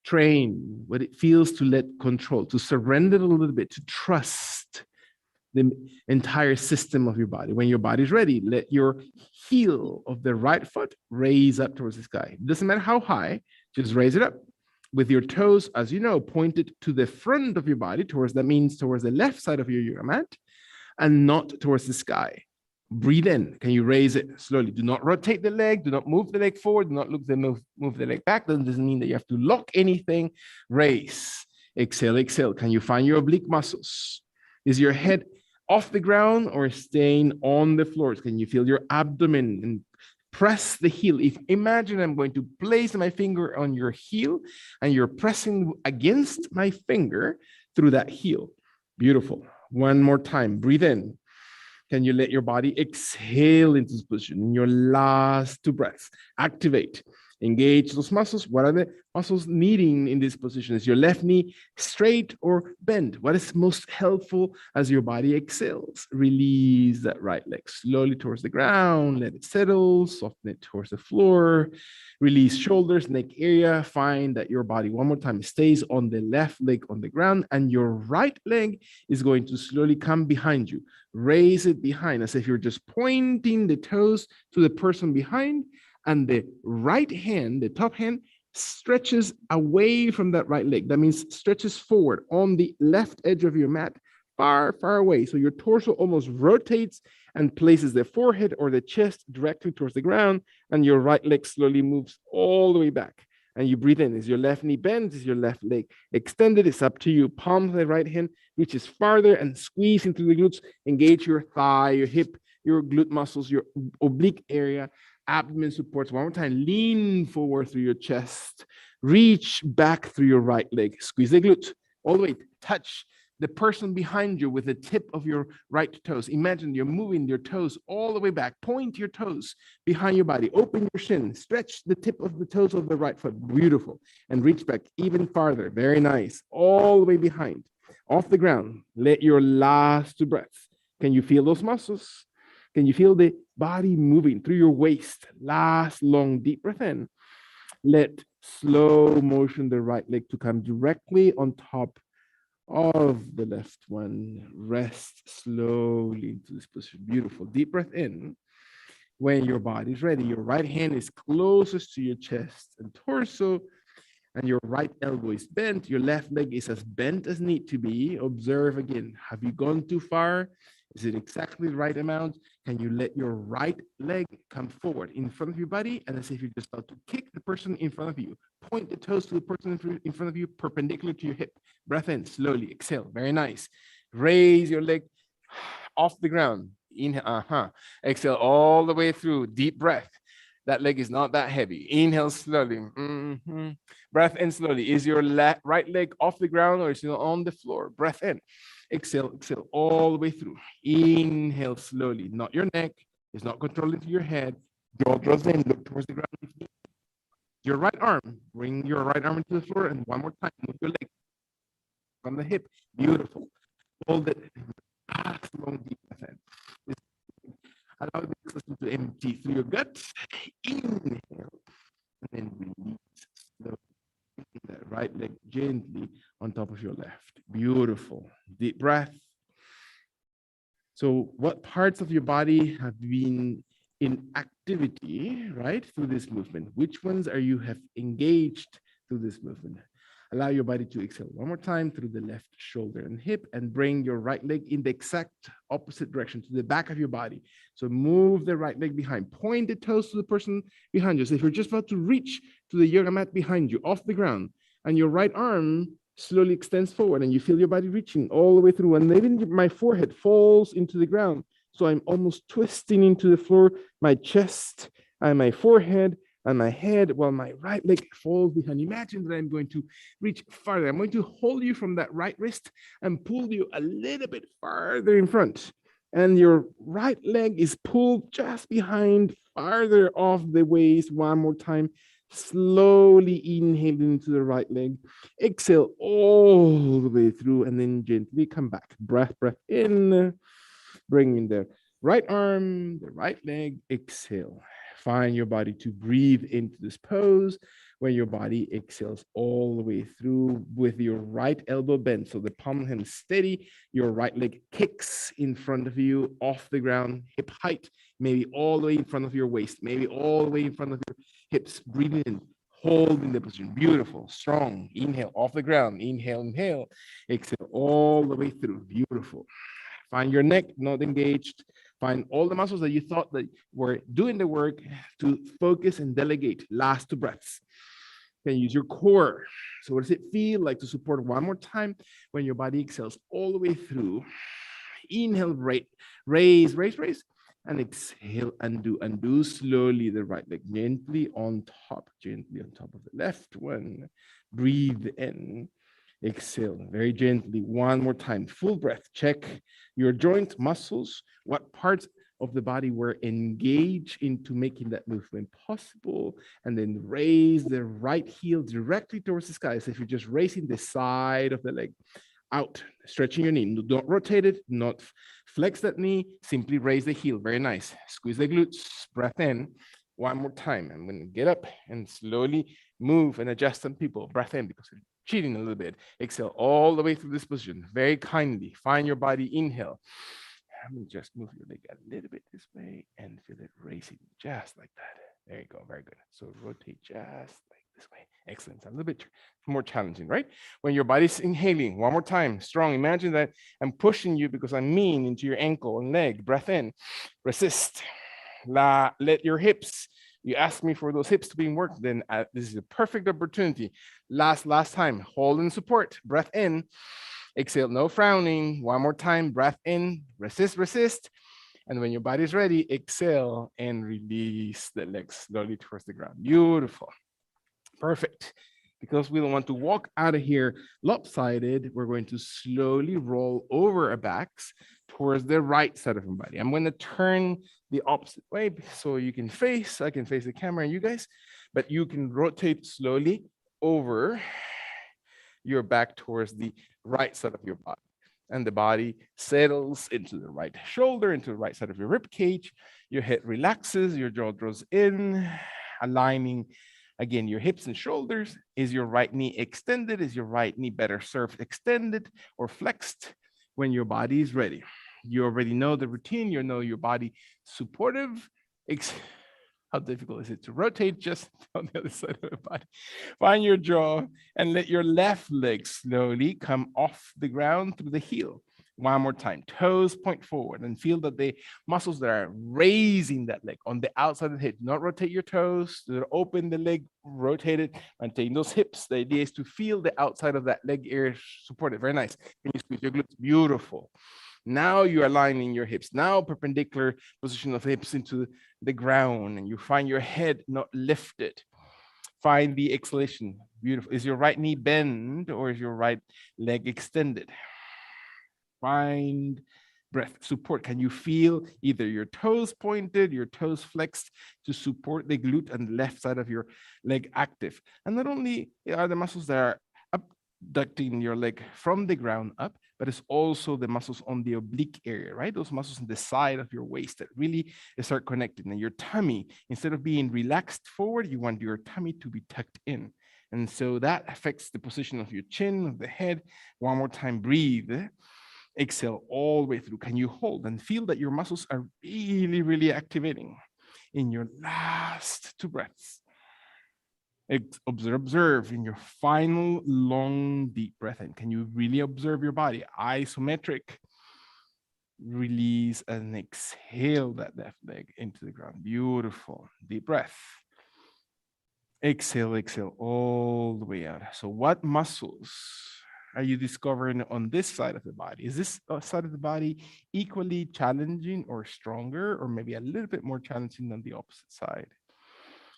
train what it feels to let control, to surrender a little bit, to trust the entire system of your body. When your body is ready, let your heel of the right foot raise up towards the sky. It doesn't matter how high, just raise it up. With your toes, as you know, pointed to the front of your body, towards the left side of your yoga mat, and not towards the sky. Breathe in. Can you raise it slowly? Do not rotate the leg. Do not move the leg forward. Do not move the leg back. That doesn't mean that you have to lock anything. Raise. Exhale, exhale. Can you find your oblique muscles? Is your head off the ground or staying on the floor? Can you feel your abdomen and press the heel? Imagine I'm going to place my finger on your heel and you're pressing against my finger through that heel. Beautiful. One more time. Breathe in. Can you let your body exhale into this position in your last 2 breaths? Activate. Engage those muscles. What are the muscles needing in this position? Is your left knee straight or bent? What is most helpful as your body exhales? Release that right leg slowly towards the ground. Let it settle. Soften it towards the floor. Release shoulders, neck area. Find that your body, one more time, stays on the left leg on the ground, and your right leg is going to slowly come behind you. Raise it behind as if you're just pointing the toes to the person behind, and the right hand, the top hand, stretches away from that right leg. That means stretches forward on the left edge of your mat, far, far away. So your torso almost rotates and places the forehead or the chest directly towards the ground, and your right leg slowly moves all the way back. And you breathe in. Is your left knee bent? Is your left leg extended? It's up to you. Palm of the right hand reaches farther and squeeze into the glutes. Engage your thigh, your hip, your glute muscles, your oblique area. Abdomen supports. One more time. Lean forward through your chest. Reach back through your right leg. Squeeze the glute all the way. Touch the person behind you with the tip of your right toes. Imagine you're moving your toes all the way back. Point your toes behind your body. Open your shin. Stretch the tip of the toes of the right foot. Beautiful. And reach back even farther. Very nice. All the way behind. Off the ground. Let your last two breaths. Can you feel those muscles? Can you feel the body moving through your waist? Last long deep breath in. Let slow motion the right leg to come directly on top of the left one. Rest slowly into this position. Beautiful. Deep breath in. When your body is ready, your right hand is closest to your chest and torso, and your right elbow is bent. Your left leg is as bent as need to be. Observe again. Have you gone too far? Is it exactly the right amount? Can you let your right leg come forward in front of your body, and as if you're just about to kick the person in front of you? Point the toes to the person in front of you, perpendicular to your hip. Breath in, slowly, exhale. Very nice. Raise your leg off the ground. Inhale, exhale all the way through. Deep breath. That leg is not that heavy. Inhale slowly. Breath in slowly. Is your right leg off the ground or is it on the floor? Breath in. Exhale, exhale all the way through. Inhale slowly. Not your neck. It's not controlling to your head. Jaw draws in. Look towards the ground. Your right arm. Bring your right arm into the floor. And one more time. Move your leg from the hip. Beautiful. Hold it. Last long deep breath in. Allow the system to empty through your gut. Inhale. And then release. Slowly. That right leg gently on top of your left. Beautiful. Deep breath. So what parts of your body have been in activity, right, through this movement? Which ones are you have engaged through this movement? Allow your body to exhale one more time through the left shoulder and hip, and bring your right leg in the exact opposite direction to the back of your body. So move the right leg behind. Point the toes to the person behind you. So if you're just about to reach to the yoga mat behind you, off the ground, and your right arm slowly extends forward, and you feel your body reaching all the way through, and even my forehead falls into the ground. So I'm almost twisting into the floor, my chest and my forehead and my head, while my right leg falls behind. Imagine that I'm going to reach farther. I'm going to hold you from that right wrist and pull you a little bit farther in front. And your right leg is pulled just behind, farther off the waist. One more time. Slowly inhale into the right leg. Exhale all the way through, and then gently come back. Breath in. Bring in the right arm, the right leg. Exhale. Find your body to breathe into this pose where your body exhales all the way through with your right elbow bent. So the palm of the hand is steady. Your right leg kicks in front of you off the ground, hip height, maybe all the way in front of your waist, maybe all the way in front of your hips. Breathing in, holding the position. Beautiful, strong. Inhale off the ground. Inhale, inhale. Exhale all the way through. Beautiful. Find your neck not engaged. Find all the muscles that you thought that were doing the work to focus and delegate. Last two breaths. Then use your core. So what does it feel like to support one more time when your body exhales all the way through? Inhale, raise, and exhale, undo slowly the right leg, gently on top of the left one. Breathe in. Exhale very gently. One more time. Full breath. Check your joint muscles. What parts of the body were engaged into making that movement possible. And then raise the right heel directly towards the sky as if you're just raising the side of the leg out, stretching your knee. Don't rotate it, not flex that knee, simply raise the heel. Very nice. Squeeze the glutes, breath in. One more time. I'm going to get up and slowly move and adjust on people. Breath in because you're cheating a little bit. Exhale all the way through this position. Very kindly. Find your body. Inhale. I'm going to just move your leg a little bit this way and feel it raising just like that. There you go. Very good. So rotate just like this way. Excellent. It's a little bit more challenging, right? When your body's inhaling, one more time, strong. Imagine that I'm pushing you because I'm mean into your ankle and leg. Breath in. Resist. Let your hips, you asked me for those hips to be worked, then this is a perfect opportunity. Last time, hold and support, breath in, exhale, no frowning. One more time, breath in, resist. And when your body's ready, exhale and release the legs slowly towards the ground. Beautiful, perfect. Because we don't want to walk out of here lopsided, we're going to slowly roll over our backs towards the right side of our body. I'm going to turn the opposite way so you can face, I can face the camera and you guys, but you can rotate slowly over your back towards the right side of your body. And the body settles into the right shoulder, into the right side of your rib cage. Your head relaxes, your jaw draws in, aligning again your hips and shoulders. Is your right knee extended? Is your right knee better served extended or flexed? When your body is ready, you already know the routine. You know your body supportive. How difficult is it to rotate just on the other side of the body? Find your jaw and let your left leg slowly come off the ground through the heel. One more time, toes point forward and feel that the muscles that are raising that leg on the outside of the head, do not rotate your toes, open the leg, rotate it, maintain those hips. The idea is to feel the outside of that leg area supported. Very nice. Can you squeeze your glutes? Beautiful. Now you're aligning your hips. Now perpendicular position of the hips into the ground, and you find your head not lifted. Find the exhalation. Beautiful. Is your right knee bent or is your right leg extended? Find breath support. Can you feel either your toes pointed, your toes flexed to support the glute and the left side of your leg active? And not only are the muscles that are abducting your leg from the ground up, but it's also the muscles on the oblique area, right? Those muscles on the side of your waist that really start connecting. And your tummy, instead of being relaxed forward, you want your tummy to be tucked in. And so that affects the position of your chin, of the head. One more time, breathe. Exhale all the way through. Can you hold and feel that your muscles are really, really activating in your last two breaths? Observe in your final long, deep breath in. Can you really observe your body? Isometric. Release and exhale that left leg into the ground. Beautiful. Deep breath. Exhale all the way out. So what muscles are you discovering on this side of the body? Is this side of the body equally challenging or stronger, or maybe a little bit more challenging than the opposite side?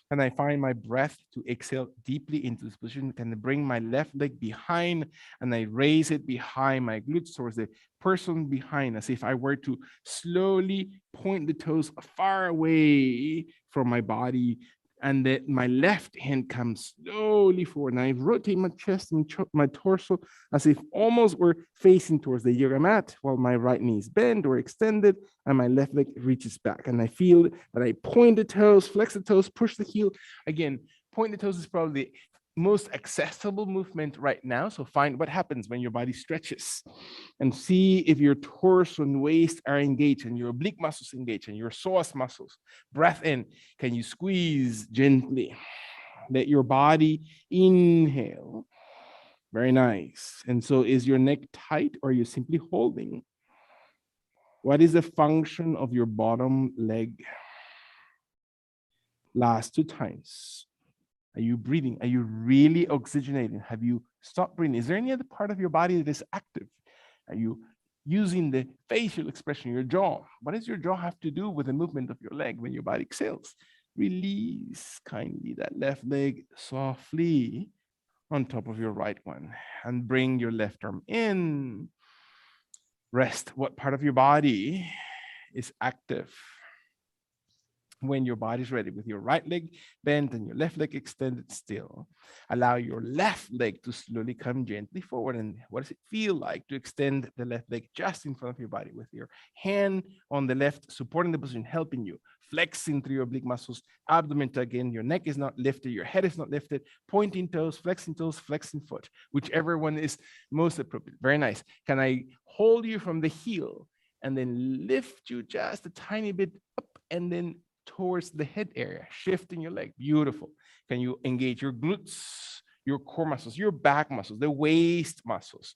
And I find my breath to exhale deeply into this position. Can I bring my left leg behind and I raise it behind my glutes towards the person behind, as if I were to slowly point the toes far away from my body, and that my left hand comes slowly forward. And I rotate my chest and my torso as if almost we're facing towards the yoga mat, while my right knee is bent or extended and my left leg reaches back. And I feel that I point the toes, flex the toes, push the heel. Again, point the toes is probably the most accessible movement right now. So find what happens when your body stretches and see if your torso and waist are engaged and your oblique muscles engaged and your psoas muscles. Breath in. Can you squeeze gently? Let your body inhale. Very nice. And so is your neck tight or are you simply holding? What is the function of your bottom leg? Last two times. Are you breathing? Are you really oxygenating? Have you stopped breathing? Is there any other part of your body that is active? Are you using the facial expression, your jaw? What does your jaw have to do with the movement of your leg when your body exhales? Release kindly that left leg softly on top of your right one and bring your left arm in. Rest. What part of your body is active. When your body's ready, with your right leg bent and your left leg extended still, allow your left leg to slowly come gently forward. And what does it feel like to extend the left leg just in front of your body, with your hand on the left, supporting the position, helping you, flexing through your oblique muscles, abdomen tuck in, your neck is not lifted, your head is not lifted, pointing toes, flexing foot, whichever one is most appropriate. Very nice. Can I hold you from the heel and then lift you just a tiny bit up and then towards the head area, shifting your leg? Beautiful. Can you engage your glutes, your core muscles, your back muscles, the waist muscles?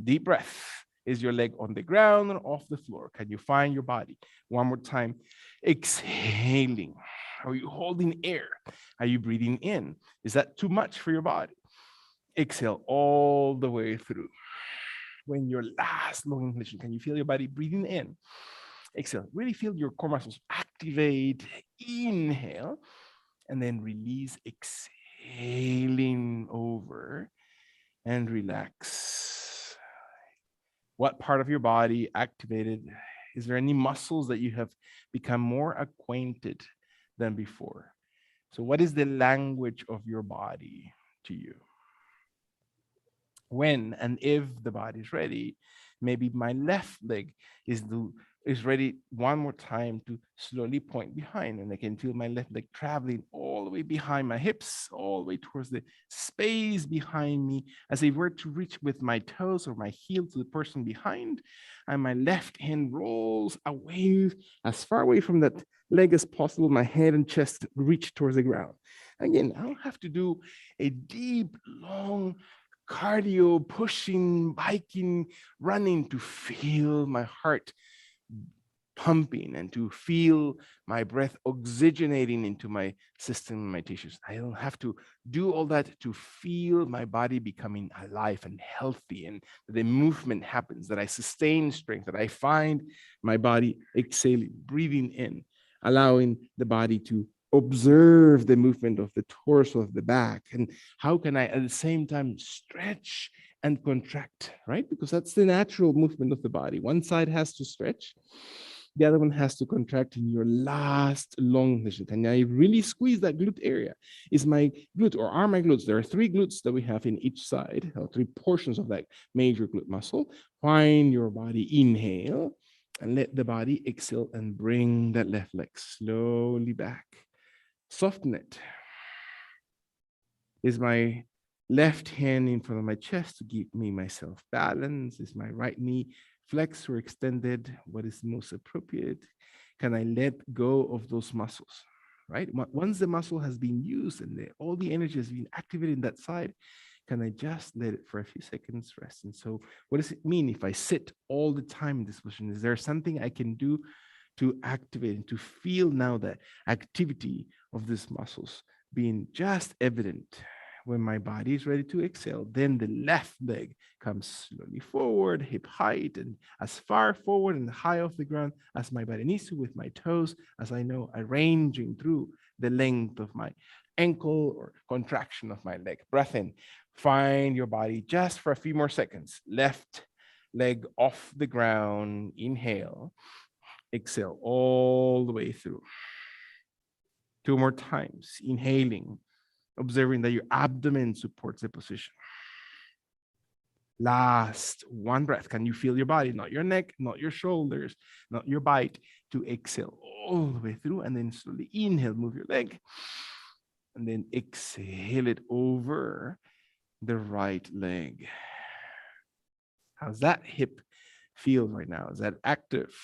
Deep breath. Is your leg on the ground or off the floor? Can you find your body? One more time. Exhaling. Are you holding air? Are you breathing in? Is that too much for your body? Exhale all the way through. When your last long inhalation, can you feel your body breathing in? Exhale. Really feel your core muscles activate. Inhale. And then release. Exhaling over. And relax. What part of your body activated? Is there any muscles that you have become more acquainted than before? So what is the language of your body to you? When and if the body is ready, maybe my left leg is ready one more time to slowly point behind, and I can feel my left leg traveling all the way behind my hips, all the way towards the space behind me, as if I were to reach with my toes or my heel to the person behind, and my left hand rolls away, as far away from that leg as possible. My head and chest reach towards the ground. Again, I don't have to do a deep, long cardio, pushing, biking, running to feel my heart pumping and to feel my breath oxygenating into my system and my tissues. I don't have to do all that to feel my body becoming alive and healthy, and the movement happens, that I sustain strength, that I find my body exhaling, breathing in, allowing the body to observe the movement of the torso, of the back, and how can I at the same time stretch and contract, right? Because that's the natural movement of the body. One side has to stretch, the other one has to contract in your last long inhalation. Can I really squeeze that glute area? Is my glute, or are my glutes? There are 3 glutes that we have in each side, or 3 portions of that major glute muscle. Find your body, inhale, and let the body exhale and bring that left leg slowly back. Soften it. Is my left hand in front of my chest to give me myself balance? Is my right knee flexed or extended? What is most appropriate? Can I let go of those muscles, right? Once the muscle has been used and all the energy has been activated in that side, can I just let it for a few seconds rest? And so what does it mean if I sit all the time in this position? Is there something I can do to activate and to feel now that activity of these muscles being just evident? When my body is ready to exhale, then the left leg comes slowly forward, hip height, and as far forward and high off the ground as my body needs to, with my toes, as I know, arranging through the length of my ankle or contraction of my leg. Breath in. Find your body just for a few more seconds. Left leg off the ground. Inhale. Exhale all the way through. 2 more times. Inhaling, observing that your abdomen supports the position. Last 1 breath. Can you feel your body? Not your neck, not your shoulders, not your bite. To exhale all the way through, and then slowly inhale, move your leg, and then exhale it over the right leg. How's that hip feel right now? Is that active?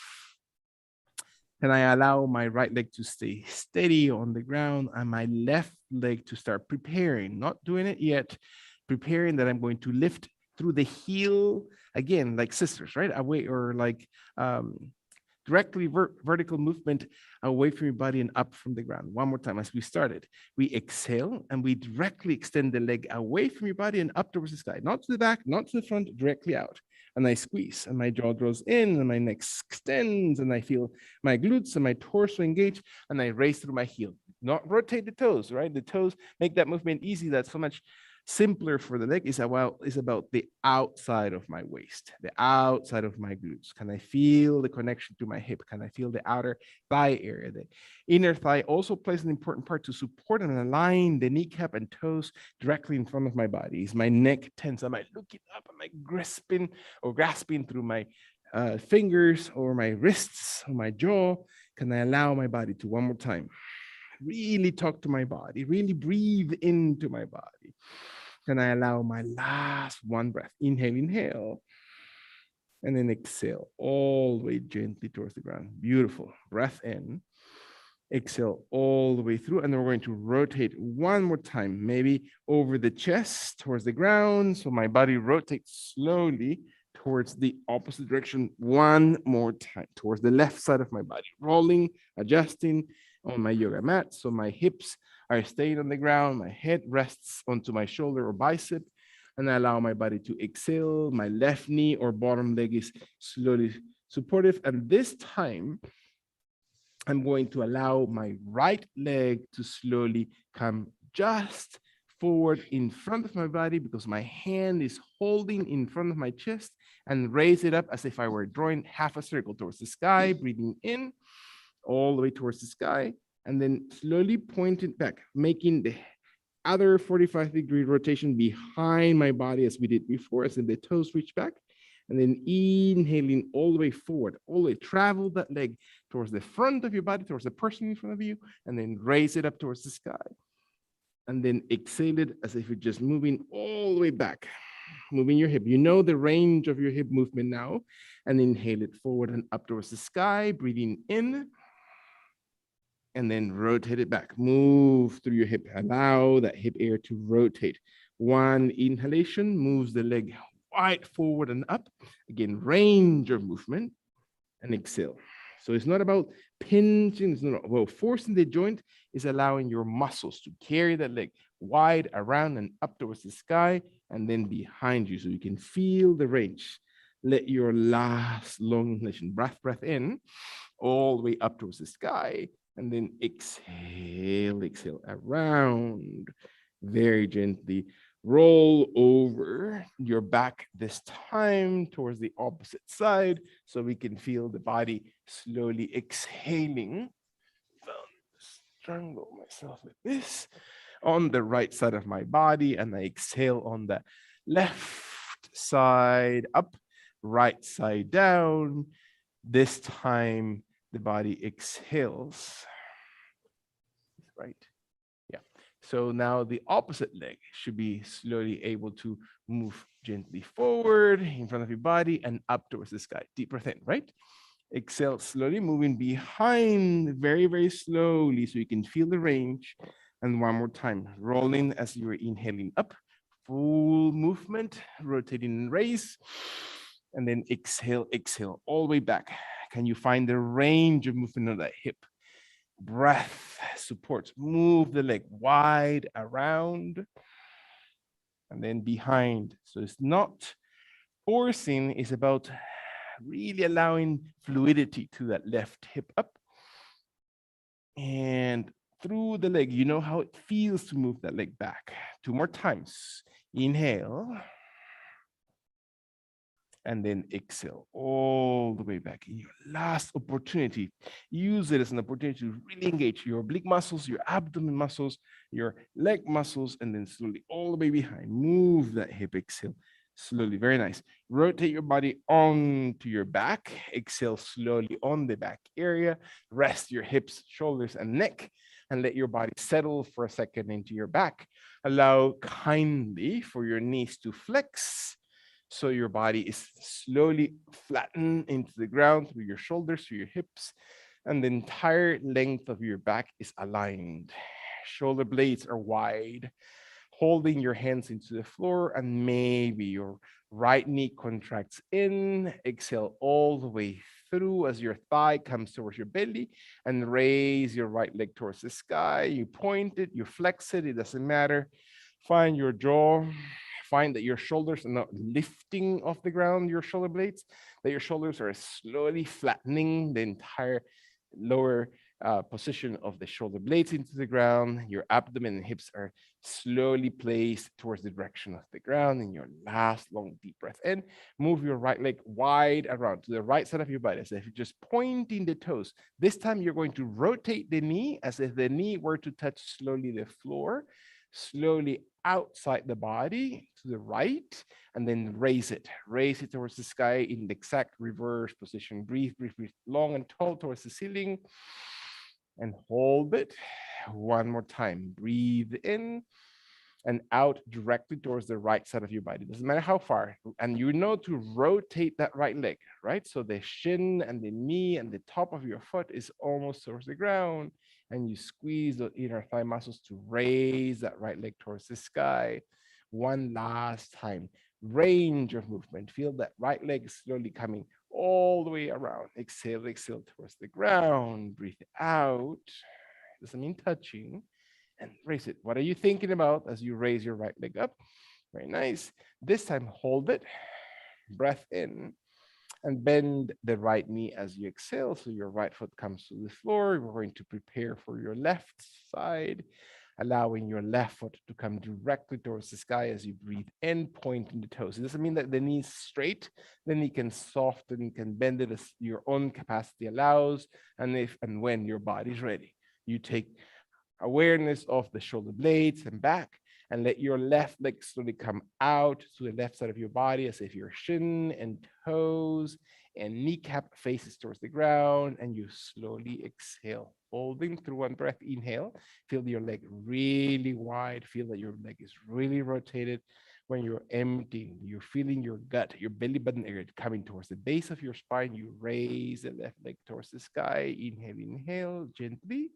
Can I allow my right leg to stay steady on the ground and my left leg to start preparing, not doing it yet, preparing that I'm going to lift through the heel, again, like sisters, right? Away, or like directly vertical movement away from your body and up from the ground. One more time as we started. We exhale and we directly extend the leg away from your body and up towards the sky, not to the back, not to the front, directly out. And I squeeze and my jaw draws in and my neck extends and I feel my glutes and my torso engage and I raise through my heel. Not rotate the toes, right? The toes make that movement easy. That's so much simpler for the leg is about the outside of my waist, the outside of my glutes. Can I feel the connection to my hip? Can I feel the outer thigh area? The inner thigh also plays an important part to support and align the kneecap and toes directly in front of my body. Is my neck tense? Am I looking up? Am I grasping through my fingers or my wrists or my jaw? Can I allow my body to, one more time, really talk to my body, really breathe into my body? Can I allow my last one breath? Inhale, and then exhale all the way gently towards the ground. Beautiful. Breath in, exhale all the way through, and then we're going to rotate one more time, maybe over the chest towards the ground. So my body rotates slowly towards the opposite direction one more time, towards the left side of my body, rolling, adjusting on my yoga mat. So my hips are staying on the ground, my head rests onto my shoulder or bicep, and I allow my body to exhale. My left knee or bottom leg is slowly supportive. And this time, I'm going to allow my right leg to slowly come just forward in front of my body, because my hand is holding in front of my chest, and raise it up as if I were drawing half a circle towards the sky, breathing in all the way towards the sky, and then slowly point it back, making the other 45-degree rotation behind my body as we did before, as in the toes reach back, and then inhaling all the way forward, all the way, travel that leg towards the front of your body, towards the person in front of you, and then raise it up towards the sky. And then exhale it as if you're just moving all the way back, moving your hip. You know the range of your hip movement now, and inhale it forward and up towards the sky, breathing in, and then rotate it back. Move through your hip. Allow that hip area to rotate. One inhalation moves the leg wide forward and up. Again, range of movement, and exhale. So it's not about pinching, it's not about forcing the joint, it's allowing your muscles to carry that leg wide around and up towards the sky, and then behind you, so you can feel the range. Let your last long inhalation, breath in, all the way up towards the sky, and then exhale around very gently. Roll over your back this time towards the opposite side, so we can feel the body slowly exhaling. Strangle myself like this on the right side of my body, and I exhale on the left side up, right side down. This time the body exhales, right? Yeah. So now the opposite leg should be slowly able to move gently forward in front of your body and up towards the sky. Deep breath in, right? Exhale slowly, moving behind very, very slowly so you can feel the range. And one more time, rolling as you're inhaling up, full movement, rotating and raise. And then exhale all the way back. Can you find the range of movement of that hip? Breath supports, move the leg wide around and then behind. So it's not forcing, it's about really allowing fluidity to that left hip up and through the leg. You know how it feels to move that leg back. 2 more times. Inhale. And then exhale all the way back. In your last opportunity, use it as an opportunity to really engage your oblique muscles, your abdomen muscles, your leg muscles, and then slowly all the way behind. Move that hip, exhale slowly. Very nice. Rotate your body onto your back. Exhale slowly on the back area. Rest your hips, shoulders, and neck, and let your body settle for a second into your back. Allow kindly for your knees to flex, so your body is slowly flattened into the ground through your shoulders, through your hips, and the entire length of your back is aligned. Shoulder blades are wide, holding your hands into the floor, and maybe your right knee contracts in. Exhale all the way through as your thigh comes towards your belly, and raise your right leg towards the sky. You point it, you flex it, it doesn't matter. Find your jaw. Find that your shoulders are not lifting off the ground, your shoulder blades, that your shoulders are slowly flattening the entire lower position of the shoulder blades into the ground. Your abdomen and hips are slowly placed towards the direction of the ground. And your last long deep breath in, move your right leg wide around to the right side of your body as if you're just pointing the toes. This time you're going to rotate the knee as if the knee were to touch slowly the floor, slowly outside the body to the right, and then raise it towards the sky in the exact reverse position. Breathe, breathe, breathe long and tall towards the ceiling, and hold it one more time. Breathe in and out directly towards the right side of your body. Doesn't matter how far. And you know to rotate that right leg, right? So the shin and the knee and the top of your foot is almost towards the ground. And you squeeze the inner thigh muscles to raise that right leg towards the sky. One last time. Range of movement. Feel that right leg slowly coming all the way around. Exhale, exhale towards the ground. Breathe out. Doesn't mean touching. And raise it. What are you thinking about as you raise your right leg up? Very nice. This time, hold it. Breath in and bend the right knee as you exhale. So your right foot comes to the floor. We're going to prepare for your left side, allowing your left foot to come directly towards the sky as you breathe in, pointing the toes. It doesn't mean that the knee's straight. The knee can soften, you can bend it as your own capacity allows. And if and when your body's ready, you take awareness of the shoulder blades and back, and let your left leg slowly come out to the left side of your body as if your shin and toes and kneecap faces towards the ground, and you slowly exhale, holding through one breath. Inhale, feel your leg really wide, feel that your leg is really rotated. When you're emptying, you're feeling your gut, your belly button area coming towards the base of your spine. You raise the left leg towards the sky. Inhale, inhale, gently,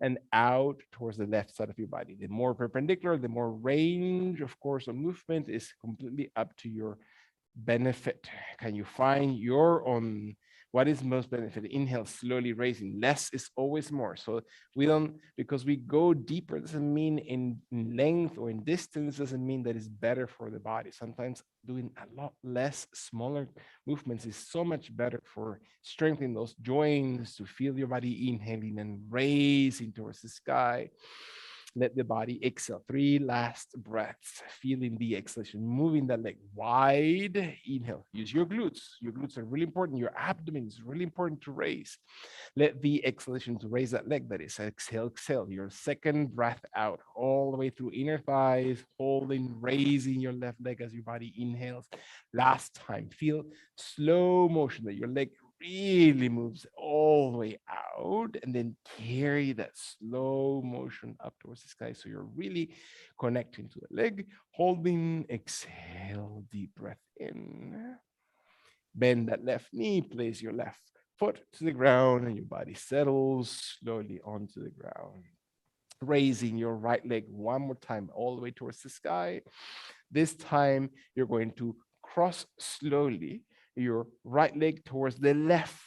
and out towards the left side of your body. The more perpendicular, the more range, of course, of movement is completely up to your benefit. Can you find your own, what is most benefit? Inhale, slowly raising. Less is always more. So we don't, because we go deeper, doesn't mean in length or in distance, doesn't mean that it's better for the body. Sometimes doing a lot less, smaller movements is so much better for strengthening those joints, to feel your body inhaling and raising towards the sky. Let the body exhale. 3 last breaths, feeling the exhalation, moving that leg wide. Inhale, use your glutes. Your glutes are really important. Your abdomen is really important to raise. Let the exhalation to raise that leg, that is, exhale, exhale. Your second breath out, all the way through inner thighs, holding, raising your left leg as your body inhales. Last time, feel slow motion that your leg really moves all the way out, and then carry that slow motion up towards the sky. So you're really connecting to the leg, holding, exhale, deep breath in. Bend that left knee, place your left foot to the ground, and your body settles slowly onto the ground. Raising your right leg one more time, all the way towards the sky. This time, you're going to cross slowly your right leg towards the left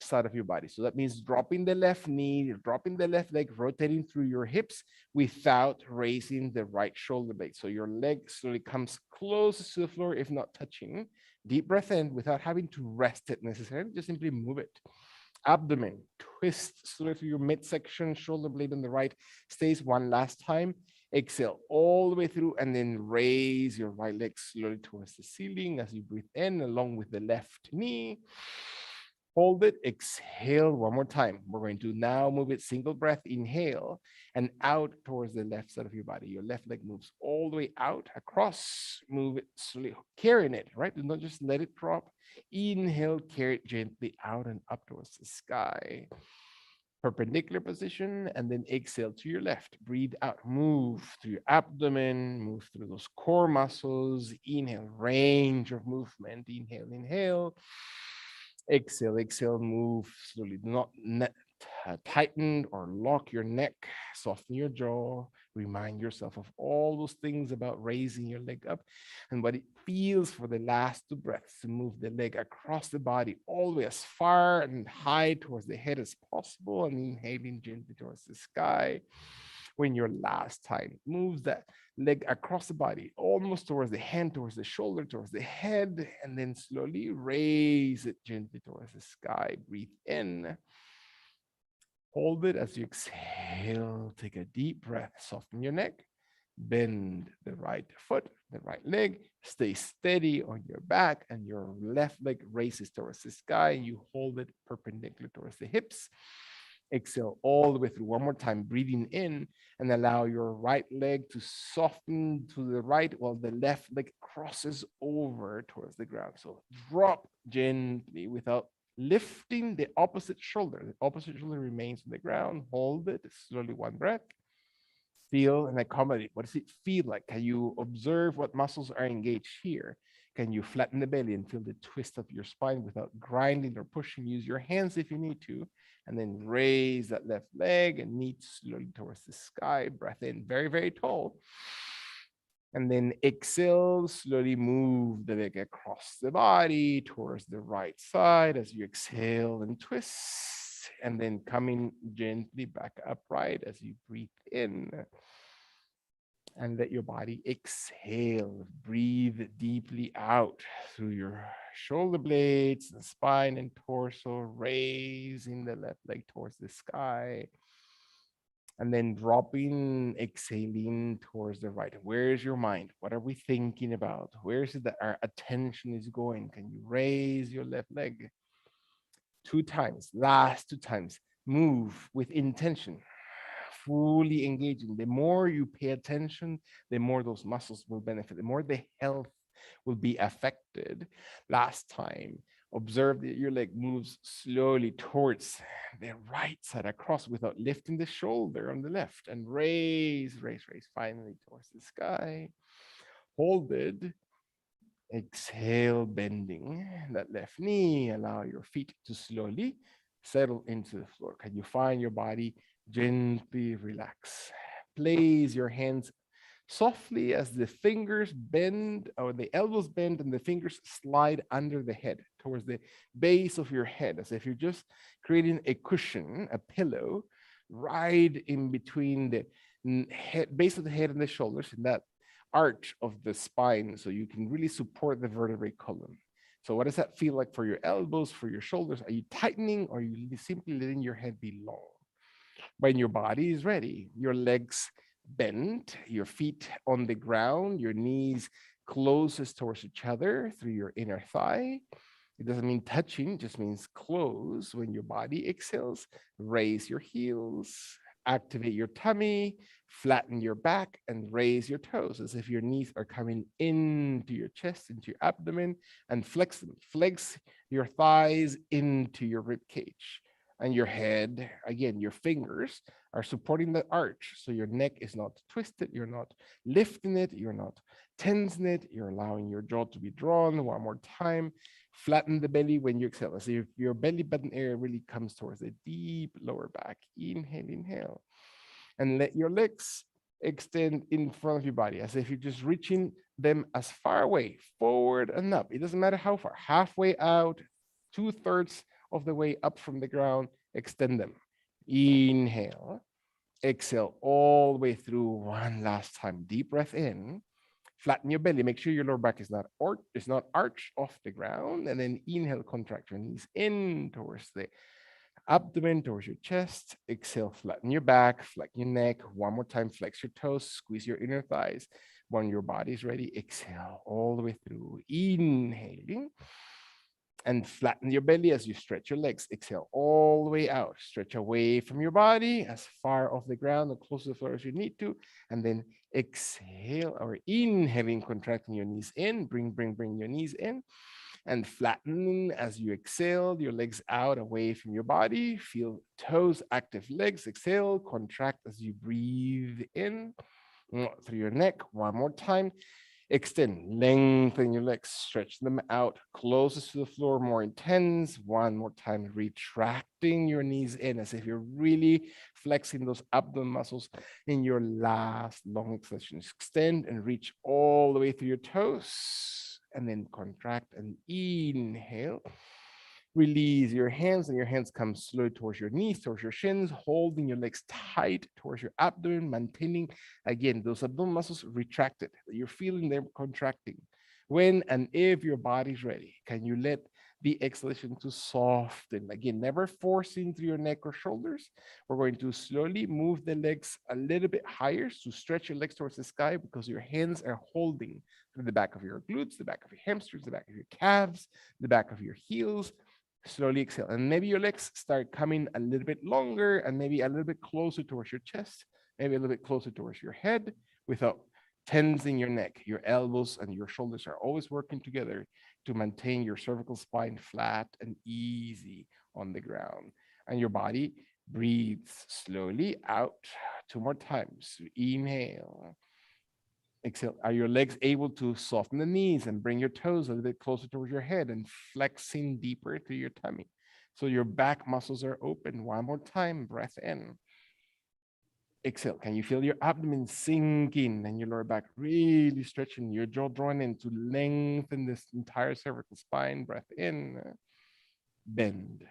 side of your body. So that means dropping the left knee, dropping the left leg, rotating through your hips without raising the right shoulder blade. So your leg slowly comes closest to the floor, if not touching. Deep breath in without having to rest it necessarily, just simply move it. Abdomen, twist slowly through your midsection, shoulder blade on the right, stays one last time. Exhale all the way through, and then raise your right leg slowly towards the ceiling as you breathe in along with the left knee. Hold it, exhale one more time. We're going to now move it single breath, inhale, and out towards the left side of your body. Your left leg moves all the way out, across, move it slowly, carrying it, right? Do not just let it drop. Inhale, carry it gently out and up towards the sky. Perpendicular position, and then exhale to your left. Breathe out, move through your abdomen, move through those core muscles. Inhale, range of movement. Inhale, inhale. Exhale, exhale, move slowly. Do not tighten or lock your neck, soften your jaw. Remind yourself of all those things about raising your leg up and what it feels for the last 2 breaths to move the leg across the body all the way as far and high towards the head as possible, and inhaling gently towards the sky. When your last time moves that leg across the body, almost towards the hand, towards the shoulder, towards the head, and then slowly raise it gently towards the sky. Breathe in Hold it as you exhale. Take a deep breath. Soften your neck. Bend the right foot, the right leg. Stay steady on your back, and your left leg raises towards the sky. You hold it perpendicular towards the hips. Exhale all the way through. One more time, breathing in, and allow your right leg to soften to the right while the left leg crosses over towards the ground. So drop gently without lifting the opposite shoulder. The opposite shoulder remains on the ground. Hold it slowly, one breath. Feel and accommodate. What does it feel like? Can you observe what muscles are engaged here? Can you flatten the belly and feel the twist of your spine without grinding or pushing? Use your hands if you need to, and then raise that left leg and meet slowly towards the sky. Breath in very, very tall. And then exhale, slowly move the leg across the body towards the right side as you exhale and twist. And then coming gently back upright as you breathe in. And let your body exhale. Breathe deeply out through your shoulder blades, the spine and torso, raising the left leg towards the sky. And then dropping, exhaling towards the right. Where is your mind? What are we thinking about? Where is it that our attention is going? Can you raise your left leg? 2 times, last 2 times. Move with intention, fully engaging. The more you pay attention, the more those muscles will benefit, the more the health will be affected. Last time, observe that your leg moves slowly towards the right side across without lifting the shoulder on the left, and raise, raise, raise, finally towards the sky. Hold it. Exhale, bending that left knee. Allow your feet to slowly settle into the floor. Can you find your body gently relax? Place your hands softly as the fingers bend, or the elbows bend and the fingers slide under the head towards the base of your head, as if you're just creating a cushion, a pillow, right in between the head, base of the head and the shoulders, and that arch of the spine, so you can really support the vertebrae column. So what does that feel like for your elbows, for your shoulders? Are you tightening, or are you simply letting your head be long? When your body is ready, your legs bent, your feet on the ground, your knees closest towards each other through your inner thigh. It doesn't mean touching, it just means close. When your body exhales, raise your heels, activate your tummy, flatten your back, and raise your toes as if your knees are coming into your chest, into your abdomen, and flex them. Flex your thighs into your rib cage. And your head, again, your fingers are supporting the arch. So your neck is not twisted, you're not lifting it, you're not tensing it, you're allowing your jaw to be drawn. One more time. Flatten the belly when you exhale. So if your belly button area really comes towards the deep lower back. Inhale, inhale. And let your legs extend in front of your body as if you're just reaching them as far away, forward and up. It doesn't matter how far, halfway out, 2/3 of the way up from the ground, extend them. Inhale, exhale all the way through one last time. Deep breath in, flatten your belly. Make sure your lower back is not arched off the ground. And then inhale, contract your knees in towards the abdomen, towards your chest. Exhale, flatten your back, flatten your neck. One more time, flex your toes, squeeze your inner thighs. When your body's ready, exhale all the way through. Inhaling. And flatten your belly as you stretch your legs. Exhale all the way out. Stretch away from your body as far off the ground or close to the floor as you need to. And then exhale or inhaling, contracting your knees in. Bring your knees in. And flatten as you exhale, your legs out away from your body. Feel toes, active legs. Exhale, contract as you breathe in through your neck. One more time. Extend, lengthen your legs, stretch them out closest to the floor, more intense. One more time, retracting your knees in as if you're really flexing those abdomen muscles in your last long extensions. Extend and reach all the way through your toes, and then contract and inhale. Release your hands, and your hands come slowly towards your knees, towards your shins, holding your legs tight towards your abdomen, maintaining, again, those abdominal muscles retracted. You're feeling them contracting. When and if your body's ready, can you let the exhalation to soften. Again, never forcing through your neck or shoulders. We're going to slowly move the legs a little bit higher to stretch your legs towards the sky because your hands are holding through the back of your glutes, the back of your hamstrings, the back of your calves, the back of your heels. Slowly exhale. And maybe your legs start coming a little bit longer and maybe a little bit closer towards your chest, maybe a little bit closer towards your head without tensing your neck. Your elbows and your shoulders are always working together to maintain your cervical spine flat and easy on the ground. And your body breathes slowly out 2 more times. Inhale. Exhale. Are your legs able to soften the knees and bring your toes a little bit closer towards your head and flexing deeper to your tummy? So your back muscles are open. 1 more time. Breath in. Exhale. Can you feel your abdomen sinking and your lower back really stretching, your jaw drawn in to lengthen this entire cervical spine? Breath in. Bend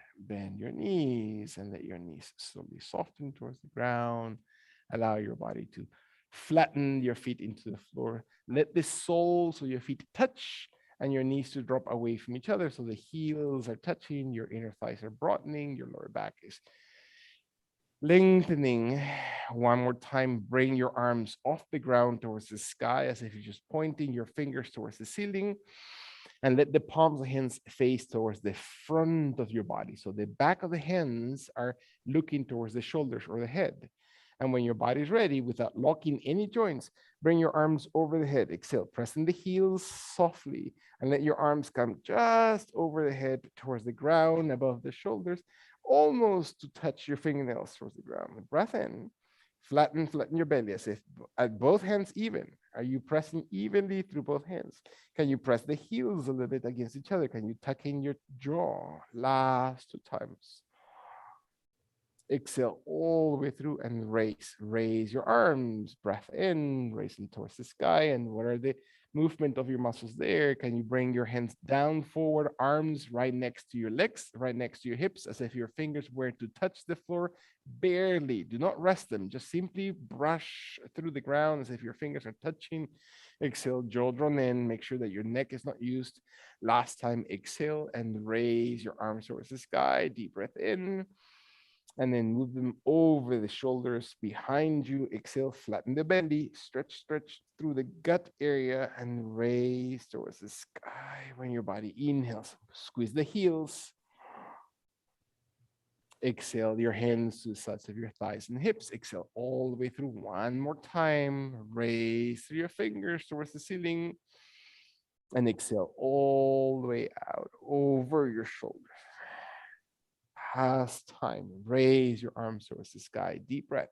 your knees and let your knees slowly soften towards the ground. Allow your body to flatten your feet into the floor. Let the soles of your feet touch and your knees to drop away from each other. So the heels are touching, your inner thighs are broadening, your lower back is lengthening. 1 more time, bring your arms off the ground towards the sky as if you're just pointing your fingers towards the ceiling. And let the palms of the hands face towards the front of your body. So the back of the hands are looking towards the shoulders or the head. And when your body is ready, without locking any joints, bring your arms over the head. Exhale, pressing the heels softly, and let your arms come just over the head towards the ground, above the shoulders, almost to touch your fingernails towards the ground. Breath in, flatten your belly as if at both hands even. Are you pressing evenly through both hands? Can you press the heels a little bit against each other? Can you tuck in your jaw? Last 2 times. Exhale all the way through and raise your arms. Breath in, raise them towards the sky. And what are the movement of your muscles there? Can you bring your hands down forward, arms right next to your legs, right next to your hips, as if your fingers were to touch the floor? Barely. Do not rest them. Just simply brush through the ground as if your fingers are touching. Exhale, jaw drawn in. Make sure that your neck is not used. Last time, exhale and raise your arms towards the sky. Deep breath in. And then move them over the shoulders behind you. Exhale, flatten the belly, stretch through the gut area and raise towards the sky. When your body inhales, squeeze the heels. Exhale your hands to the sides of your thighs and hips. Exhale all the way through. 1 more time. Raise through your fingers towards the ceiling. And exhale all the way out over your shoulders. Past time. Raise your arms towards the sky. Deep breath.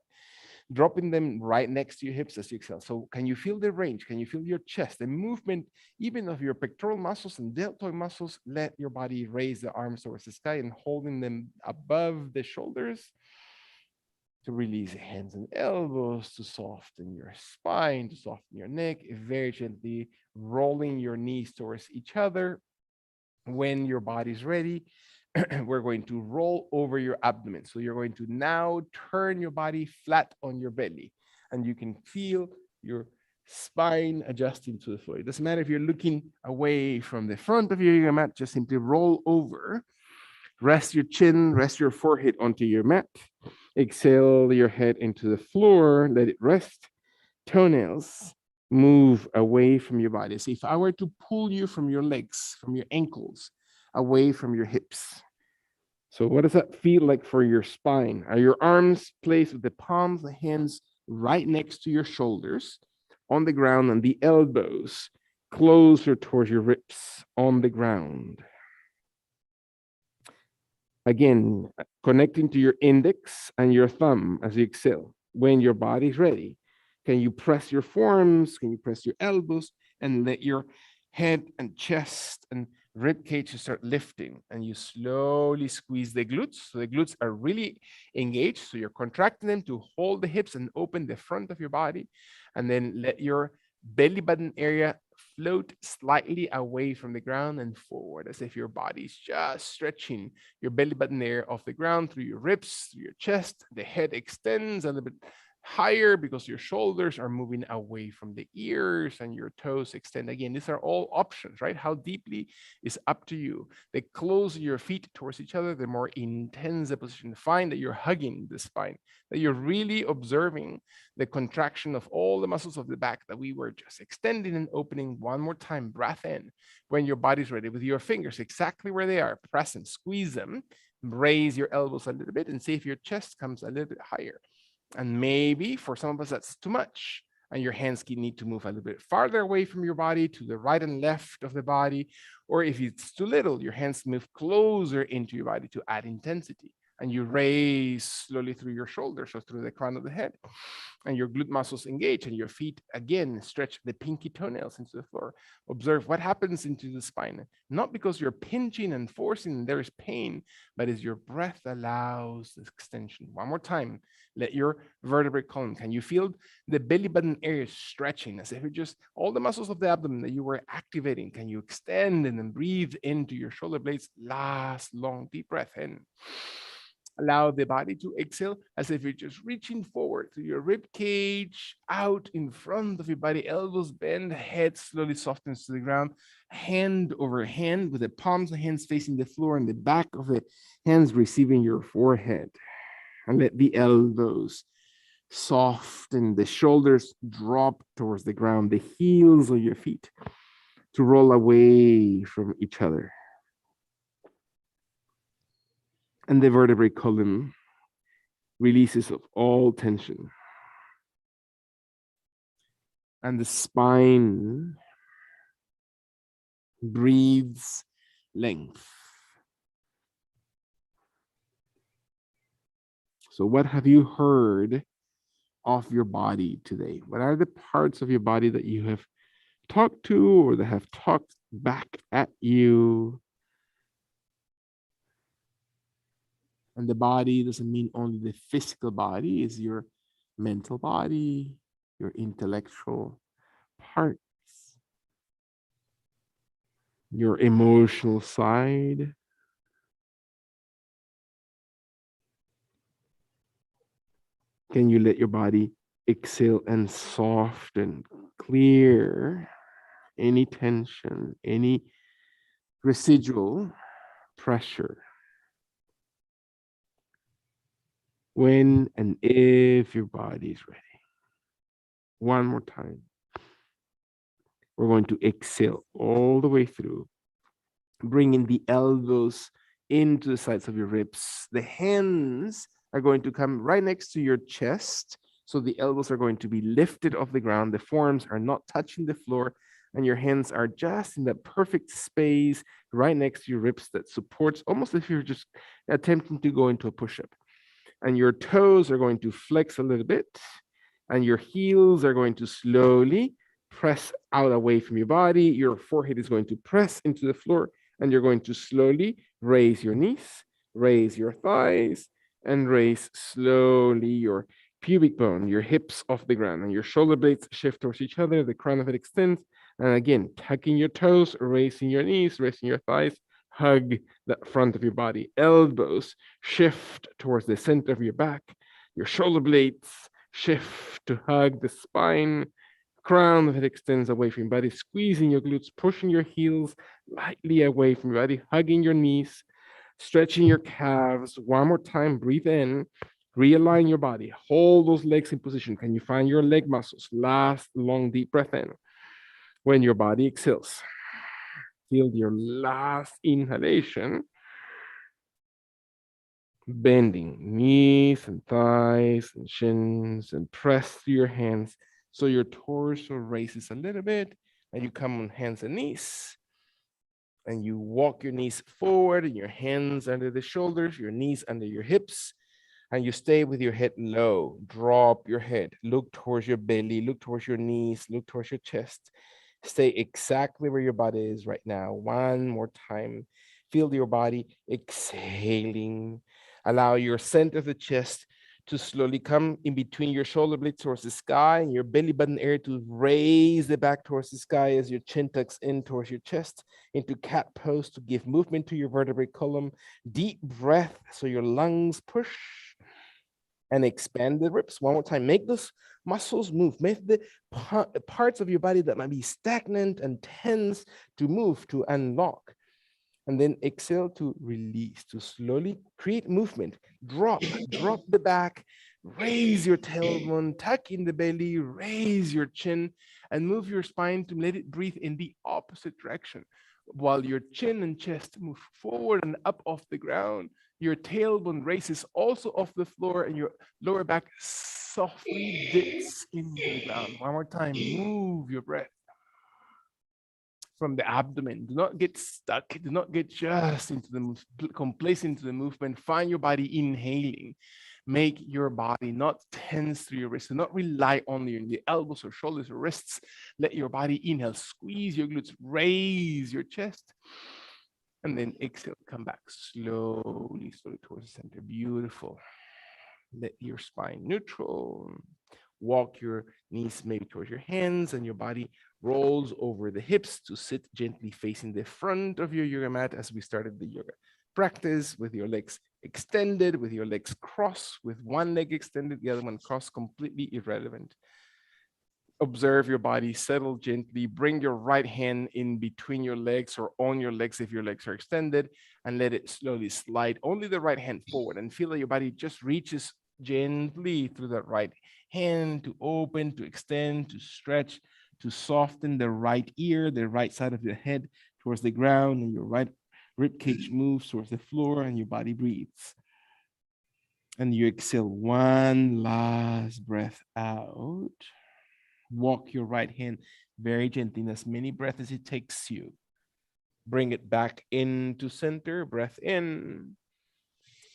Dropping them right next to your hips as you exhale. So can you feel the range? Can you feel your chest, the movement, even of your pectoral muscles and deltoid muscles? Let your body raise the arms towards the sky and holding them above the shoulders to release the hands and elbows, to soften your spine, to soften your neck, very gently rolling your knees towards each other. When your body's ready, we're going to roll over your abdomen. So you're going to now turn your body flat on your belly, and you can feel your spine adjusting to the floor. It doesn't matter if you're looking away from the front of your yoga mat, just simply roll over. Rest your chin, rest your forehead onto your mat. Exhale your head into the floor, let it rest. Toenails move away from your body. So if I were to pull you from your legs, from your ankles, away from your hips. So what does that feel like for your spine? Are your arms placed with the palms, the hands right next to your shoulders on the ground, and the elbows closer towards your ribs on the ground? Again, connecting to your index and your thumb as you exhale. When your body's ready, can you press your forearms? Can you press your elbows and let your head and chest and rib cage start lifting? And you slowly squeeze the glutes. So the glutes are really engaged. So you're contracting them to hold the hips and open the front of your body. And then let your belly button area float slightly away from the ground and forward, as if your body's just stretching your belly button area off the ground through your ribs, through your chest. The head extends a little bit higher because your shoulders are moving away from the ears and your toes extend. Again, these are all options, right? How deeply is up to you. The closer your feet towards each other, the more intense the position. Find that you're hugging the spine, that you're really observing the contraction of all the muscles of the back that we were just extending and opening. One more time, breath in. When your body's ready, with your fingers exactly where they are, press and squeeze them. Raise your elbows a little bit and see if your chest comes a little bit higher. And maybe for some of us, that's too much. And your hands need to move a little bit farther away from your body to the right and left of the body. Or if it's too little, your hands move closer into your body to add intensity. And you raise slowly through your shoulders or through the crown of the head. And your glute muscles engage and your feet again stretch the pinky toenails into the floor. Observe what happens into the spine, not because you're pinching and forcing and there is pain, but as your breath allows this extension. One more time, let your vertebrae column, can you feel the belly button area stretching as if it just all the muscles of the abdomen that you were activating? Can you extend and then breathe into your shoulder blades? Last long deep breath in. Allow the body to exhale as if you're just reaching forward to your rib cage, out in front of your body, elbows bend, head slowly softens to the ground, hand over hand with the palms of the hands facing the floor and the back of the hands receiving your forehead. And let the elbows soften, the shoulders drop towards the ground, the heels of your feet to roll away from each other. And the vertebrae column releases of all tension. And the spine breathes length. So what have you heard of your body today? What are the parts of your body that you have talked to or that have talked back at you? And the body doesn't mean only the physical body, it's your mental body, your intellectual parts, your emotional side. Can you let your body exhale and soften, clear any tension, any residual pressure? When and if your body is ready. One more time. We're going to exhale all the way through, bringing the elbows into the sides of your ribs. The hands are going to come right next to your chest. So the elbows are going to be lifted off the ground. The forearms are not touching the floor. And your hands are just in that perfect space right next to your ribs that supports almost as if you're just attempting to go into a push-up. And your toes are going to flex a little bit. And your heels are going to slowly press out away from your body. Your forehead is going to press into the floor. And you're going to slowly raise your knees, raise your thighs, and raise slowly your pubic bone, your hips off the ground, and your shoulder blades shift towards each other. The crown of it extends. And again, tucking your toes, raising your knees, raising your thighs, hug the front of your body. Elbows shift towards the center of your back. Your shoulder blades shift to hug the spine. Crown of it extends away from your body, squeezing your glutes, pushing your heels lightly away from your body, hugging your knees, stretching your calves. One more time, breathe in, realign your body, hold those legs in position. Can you find your leg muscles? Last long deep breath in. When your body exhales, feel your last inhalation, bending knees and thighs and shins, and press through your hands so your torso raises a little bit, and you come on hands and knees, and you walk your knees forward and your hands under the shoulders, your knees under your hips, and you stay with your head low. Drop your head, look towards your belly, look towards your knees, look towards your chest. Stay exactly where your body is right now. One more time. Feel your body exhaling. Allow your center of the chest to slowly come in between your shoulder blades towards the sky, and your belly button area to raise the back towards the sky as your chin tucks in towards your chest into cat pose to give movement to your vertebrae column. Deep breath so your lungs push and expand the ribs. One more time. Make those muscles move. Make the parts of your body that might be stagnant and tense to move, to unlock. And then exhale to release, to slowly create movement. Drop the back, raise your tailbone, tuck in the belly, raise your chin, and move your spine to let it breathe in the opposite direction. While your chin and chest move forward and up off the ground, your tailbone raises also off the floor, and your lower back softly dips into the ground. One more time, move your breath from the abdomen. Do not get stuck. Do not get just into the complacent into the movement. Find your body inhaling. Make your body not tense through your wrists. Do not rely only on the elbows or shoulders or wrists. Let your body inhale. Squeeze your glutes. Raise your chest. And then exhale. Come back slowly, slowly towards the center. Beautiful. Let your spine neutral. Walk your knees maybe towards your hands, and your body rolls over the hips to sit gently facing the front of your yoga mat as we started the yoga practice, with your legs extended, with your legs crossed, with one leg extended, the other one crossed, completely irrelevant. Observe your body, settle gently, bring your right hand in between your legs or on your legs if your legs are extended, and let it slowly slide only the right hand forward, and feel that your body just reaches gently through that right hand to open, to extend, to stretch, to soften the right ear, the right side of your head towards the ground, and your right rib cage moves towards the floor, and your body breathes. And you exhale one last breath out. Walk your right hand very gently in as many breaths as it takes you. Bring it back into center, breath in.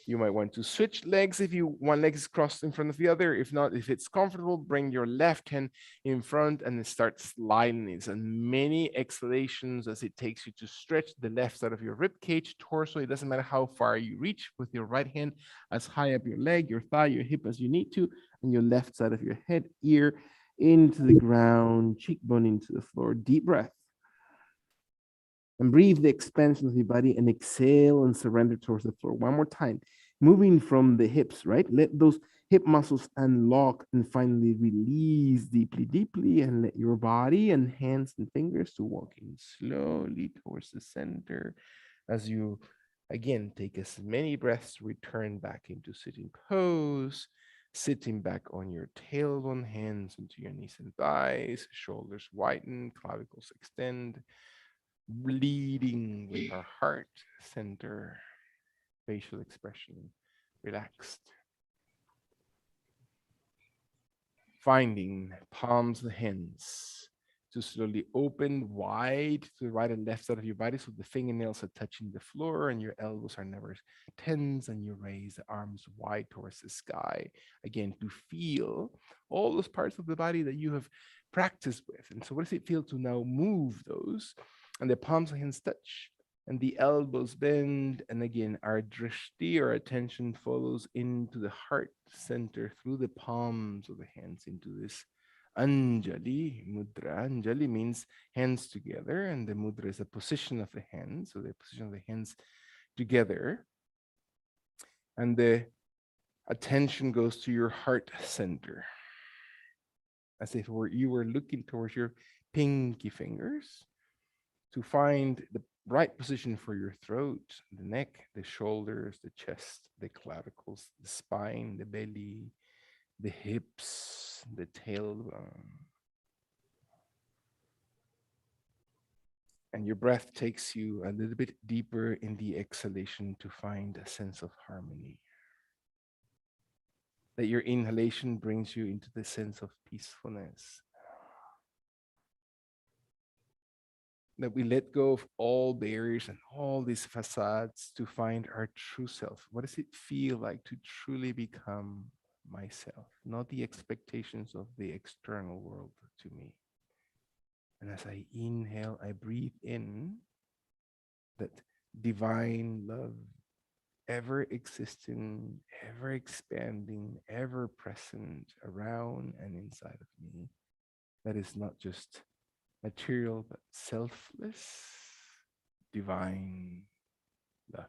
You might want to switch legs if you one leg is crossed in front of the other. If not, if it's comfortable, bring your left hand in front and then start sliding it. And many exhalations as it takes you to stretch the left side of your rib cage, torso. It doesn't matter how far you reach with your right hand, as high up your leg, your thigh, your hip as you need to, and your left side of your head, ear into the ground, cheekbone into the floor. Deep breath. And breathe the expansion of your body and exhale and surrender towards the floor. One more time. Moving from the hips, right? Let those hip muscles unlock and finally release deeply, deeply, and let your body and hands and fingers to walking slowly towards the center as you again take as many breaths, return back into sitting pose, sitting back on your tailbone, hands into your knees and thighs, shoulders widen, clavicles extend, leading with our heart center, facial expression relaxed. Finding palms of the hands to slowly open wide to the right and left side of your body so the fingernails are touching the floor and your elbows are never tense, and you raise the arms wide towards the sky. Again, to feel all those parts of the body that you have practiced with. And so what does it feel to now move those? And the palms of hands touch and the elbows bend. And again, our drishti, our attention follows into the heart center through the palms of the hands into this Anjali mudra. Anjali means hands together, and the mudra is the position of the hands. So the position of the hands together. And the attention goes to your heart center, as if you were looking towards your pinky fingers to find the right position for your throat, the neck, the shoulders, the chest, the clavicles, the spine, the belly, the hips, the tailbone. And your breath takes you a little bit deeper in the exhalation to find a sense of harmony. That your inhalation brings you into the sense of peacefulness. That we let go of all barriers and all these facades to find our true self. What does it feel like to truly become myself? Not the expectations of the external world to me. And as I inhale, I breathe in that divine love, ever existing, ever expanding, ever present around and inside of me. That is not just material, but selfless, divine love.